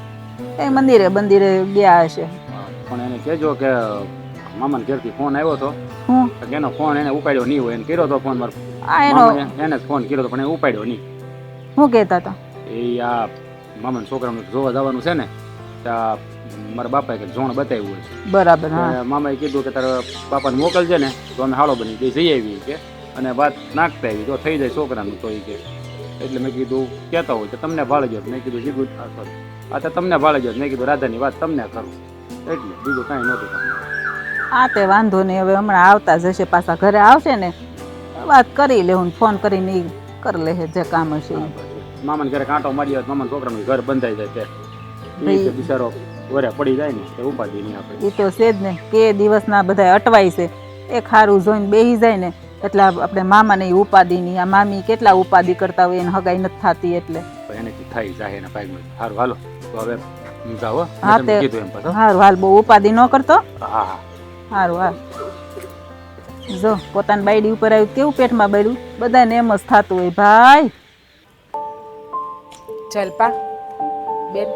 Speaker 3: એ મંદિરે બંદિરે ગયા હશે.
Speaker 5: પણ એને કહેજો કે મામાને ઘેરથી ફોન આવ્યો હતો,
Speaker 3: હું
Speaker 5: એનો ફોન એને ઉપાડ્યો નહીં હોય. એને કર્યો હતો ફોન,
Speaker 3: આ એનો
Speaker 5: એને જ ફોન કર્યો હતો પણ એને ઉપાડ્યો નહીં.
Speaker 3: શું કહેતા હતા?
Speaker 5: એ આ મામાના છોકરાનું જોવા જવાનું છે ને, ત્યાં મારા બાપાએ કંઈક જોણ બતાવ્યું હોય છે.
Speaker 3: બરાબર. હા,
Speaker 5: મામાએ કીધું કે તારા બાપાને મોકલજે ને તો અમે હાળો બની જઈ આવી કે, અને વાત નાખતા આવી તો થઈ જાય છોકરાનું તો એ કે. એટલે મેં કીધું કહેતા હોય તો તમને ભાળે જ. મેં કીધું જીગું આ તો તમને ભાળે જ. મેં કીધું રાધાની વાત તમને કરું, એટલે બીજું કાંઈ નહોતું તમને.
Speaker 3: આ તે વાંધો નહીં, હવે હમણાં આવતા જશે, પાછા ઘરે આવશે ને વાત કરી લેવું, ફોન કરીને ઈ કરી લે જે કામ હશે ઈ.
Speaker 5: મામાને ઘરે કાંટો મારી આવે, મામાના છોકરાનું ઘર બંધાઈ જાય તે બિચારો વરે પડી જાય ને તે ઉપાધિ નહીં આપણે.
Speaker 3: એ તો છે જ ને, કે દિવસના બધા અટવાય છે, એક હારું જોઈને બેસી જાય ને એટલે આપણે મામાને ઉપાધિ નહીં. આ મામી કેટલા ઉપાધિ કરતા હોય, એને હગાઈ નથી થતી એટલે
Speaker 5: એનેથી થઈ જાય એના ભાગમાં. સારું હાલો તો હવે હું જાઉં.
Speaker 3: હા તે
Speaker 5: કીધું એમ પાછો.
Speaker 3: હારું હાલ, બહુ ઉપાધિ ન કરતો.
Speaker 5: હા હા
Speaker 3: હારું હાલ. જો પોતાની બાયડી ઉપર આવ્યું કેવું પેટમાં બળ્યું, બધાને એમ જ થતું હોય ભાઈ.
Speaker 1: જલપા બેન,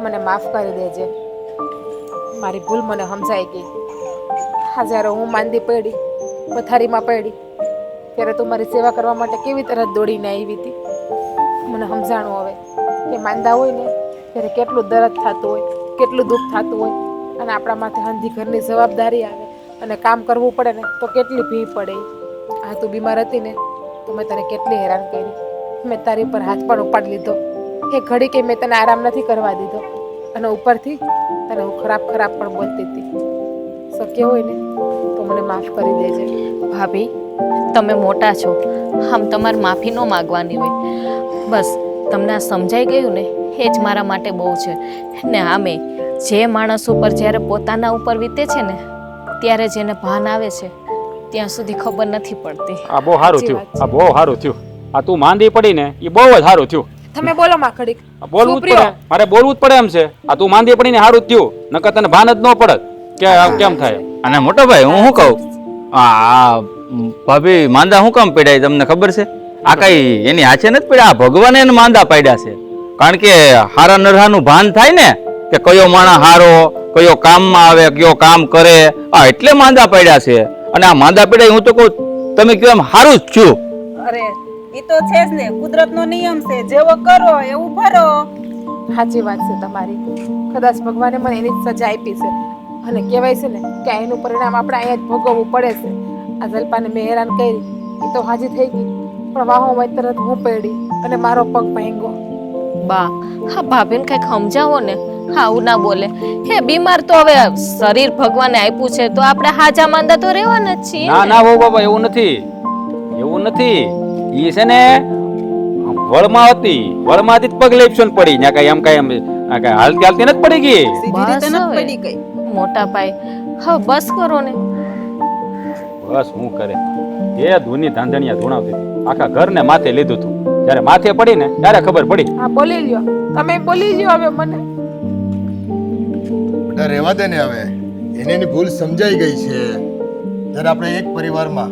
Speaker 1: મને માફ કરી દેજે, મારી ભૂલ મને સમજાઈ ગઈ. હજારો હું માંદી પડી, પથારીમાં પડી, ત્યારે તું મારી સેવા કરવા માટે કેવી તરત દોડીને આવી હતી. મને સમજાણું હવે કે માંદા હોય ને ત્યારે કેટલું દર્દ થતું હોય, કેટલું દુઃખ થતું હોય, અને આપણા માથે હંધી ઘરની જવાબદારી આવે અને કામ કરવું પડે ને તો કેટલી ભી પડે. આ તું બીમાર હતી ને તો મેં તને કેટલી હેરાન કરી, મેં તારી પર હાથ પણ ઉપાડી લીધો. એ ઘડી કે મેં તને આરામ નથી કરવા દીધો અને ઉપરથી તને હું ખરાબ ખરાબ પણ બોલતી હતી. શક્ય હોય ને તો મને માફ કરી દેજે.
Speaker 2: ભાભી તમે મોટા છો, આમ તમારે માફી ન માગવાની હોય. બસ તમને આ સમજાઈ ગયું ને એ જ મારા માટે બહુ છે. ને આમે જે માણસ ઉપર જ્યારે પોતાના ઉપર વીતે છે ને ત્યારે જેને ભાન આવે છે ત્યાં સુધી ખબર નથી પડતી.
Speaker 5: આ બહુ સારું
Speaker 1: સાચી
Speaker 5: થયું,
Speaker 1: વાત છે.
Speaker 5: આ બહુ સારું થયું. આ તું માંદી પડી ને એ બહુ જ સારું થયું.
Speaker 1: તમે બોલો માં ઘડીક.
Speaker 5: આ બોલવું જ
Speaker 1: સુપ્રિયો.
Speaker 5: પડે, મારે બોલવું જ પડે એમ છે. આ તું માંદી પડીને સારું જ થયું, નકર તને ભાન જ ન પડત કે આ કેમ થાય.
Speaker 6: અને મોટો ભાઈ હું શું કહું, આ ભાભી માંદા શું કામ પડ્યા તમને ખબર છે? આ કઈ એની હાથે નથી પડ્યા, આ ભગવાને એને માંદા પાડ્યા છે. કારણ કે હારા નરહાનું ભાન થાય ને કે કયો માણસ હારો, કયો કામમાં આવે, કયો કામ કરે, આ એટલે માંદા પાડ્યા છે. અને આ માંદા પડ્યા હું તો કહું તમે કહો એમ સારું જ છું.
Speaker 3: અરે એ તો છે જ ને, કુદરતનો નિયમ છે, જેવો કરો એવું ભરો.
Speaker 1: સાચી વાત છે તમારી. કદાચ ભગવાને મને એની જ સજા આપી છે અને કહેવાય છે ને કે એનું પરિણામ આપણે અહીંયા જ ભોગવવું પડે છે. આ જલપાને મેં હેરાન કરી એ તો હાજી થઈ ગઈ, પણ વાહોમાં તરત હું પડી અને મારો પગ ભાંગ્યો.
Speaker 2: બા હા ભાભીને કંઈક સમજાવો ને. હા આવું ના બોલે. હે બીમાર તો હવે શરીર ભગવાને આપ્યું છે તો આપણે હાજા માંદા તો રહેવાના જ છીએ
Speaker 5: ના
Speaker 2: ને.
Speaker 5: ના બહુ બાબા એવું નથી, એવું નથી. ઈ છે ને વળમાં હતી, વળમાંથી જ પગ લેપ્શન પડી ને કઈ એમ કઈ એમ આ કઈ હાલતી હાલતી નથી પડી ગઈ.
Speaker 3: સીધી રીતે
Speaker 2: બસ
Speaker 3: નથી
Speaker 2: હવે.
Speaker 3: પડી ગઈ.
Speaker 2: મોટા ભાઈ હા બસ કરો ને.
Speaker 5: બસ હું કરે એ ધૂની ધાંધણિયા ધૂણાવતી હતી. આખા ઘરને માથે લીધું હતું. જ્યારે માથે પડી ને ત્યારે ખબર પડી.
Speaker 1: હા બોલી લ્યો, તમે બોલી લ્યો હવે મને.
Speaker 4: બેટા રહેવા દે ને હવે, એને એની ભૂલ સમજાઈ ગઈ છે. જ્યારે આપણે એક પરિવારમાં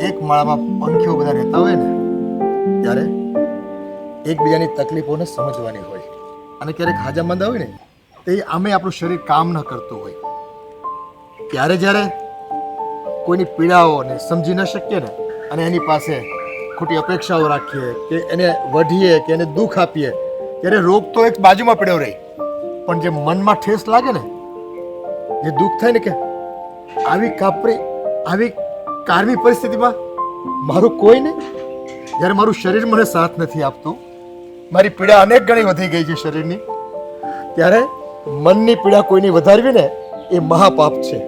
Speaker 4: એક માળામાં પંખીઓ બધા રહેતા હોય ને ત્યારે એકબીજાની તકલીફોને સમજવાની હોય. અને ક્યારેક હાજા માંદા હોય ને તો એ આમે આપણું શરીર કામ ન કરતું હોય ત્યારે જ્યારે કોઈની પીડાઓને સમજી ન શકીએ ને અને એની પાસે ખોટી અપેક્ષાઓ રાખીએ કે એને વઢીએ કે એને દુઃખ આપીએ ત્યારે રોગ તો એક બાજુમાં પડ્યો રહે, પણ જે મનમાં ઠેસ લાગે ને, જે દુઃખ થાય ને કે આવી કારમી પરિસ્થિતિમાં મારું કોઈ નહીં, જ્યારે મારું શરીર મને સાથ નથી આપતું, મારી પીડા અનેક ગણી વધી ગઈ છે શરીરની, ત્યારે મનની પીડા કોઈની વધારવી ને એ મહાપાપ છે.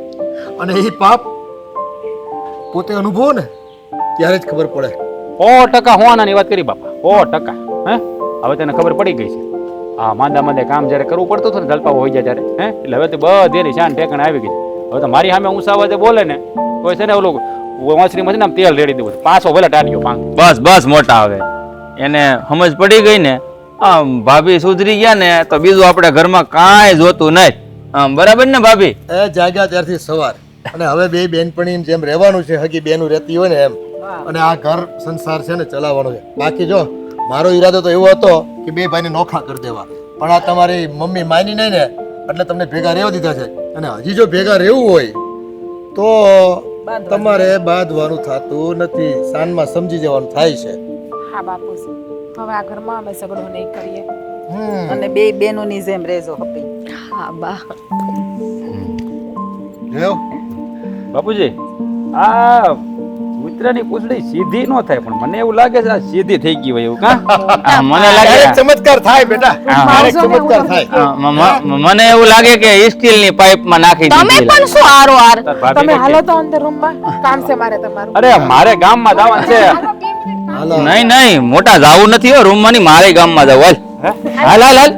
Speaker 4: અને એ પાપ પોતે અનુભવો ને ત્યારે જ ખબર પડે.
Speaker 5: 100% હોવાનાની વાત કરી બાપા, 100%. હે હવે તને ખબર પડી ગઈ છે. હા માંદા માંદે કામ જ્યારે કરવું પડતું હતું ને જલપાવો હોય જાય ત્યારે, હે એટલે હવે તો બધેની શાન ઠેકાણે આવી ગઈ. હવે તો મારી સામે ઊંચા અવાજે બોલે ને કોઈ છે ને ઓલું વાંસળીમાં છે ને આમ તેલ રેડી દેવું, પાછો ભલે ટાઢિયો પાંગ.
Speaker 6: બસ બસ મોટા હવે એને સમજ પડી ગઈ ને, આમ ભાભી સુધરી ગયા ને તો બીજું આપણે ઘરમાં કાંઈ જોતું નહીં. આમ બરાબર ને ભાભી?
Speaker 4: એ જાગ્યા ત્યારથી સવાર અને હવે બે બેનપણીની જેમ રહેવાનું છે, હગી બેનું રહેતી હોય ને એમ. અને આ ઘર સંસાર છે ને ચલાવવાનો છે. બાકી જો મારો ઈરાદો તો એવો હતો કે બે ભાઈને નોખા કરી દેવા, પણ આ તમારી મમ્મી માની નહીં ને એટલે તમને ભેગા રહેવા દીધા છે. અને હજી જો ભેગા રહેવું હોય તો તમારે બાંધવાનું થતું નથી, સાંજમાં સમજી જવાનું થાય છે.
Speaker 1: હા બાપુજી, હવે આ ઘરમાં અમે ઝઘડો નહીં કરીએ.
Speaker 3: અને બે બેનોની જેમ રહેજો હપી.
Speaker 2: હા બા
Speaker 4: જો
Speaker 5: બાપુજી આ કૂતરાની પૂંછડી સીધી ન થાય, પણ મને એવું લાગે છે આ સીધી થઈ ગઈ હોય એવું. કા
Speaker 6: મને લાગે
Speaker 4: ક્યારેક ચમત્કાર થાય બેટા, ક્યારેક ચમત્કાર થાય.
Speaker 6: મને એવું લાગે કે સ્ટીલની પાઇપમાં નાખી
Speaker 2: તમે
Speaker 6: દીધી.
Speaker 2: પણ શું આરો આર.
Speaker 5: તાર ભાભી
Speaker 1: તમે
Speaker 5: કઈ
Speaker 1: હાલો તો અંદર રૂમમાં, કામ છે મારે તમારું.
Speaker 5: અરે મારે ગામમાં જવાનું છે.
Speaker 4: હાલો
Speaker 6: નહીં નહીં મોટા જાવું નથી હો રૂમમાં ની, મારે ગામમાં જવું. હાલ હાલ હાલ હાલ.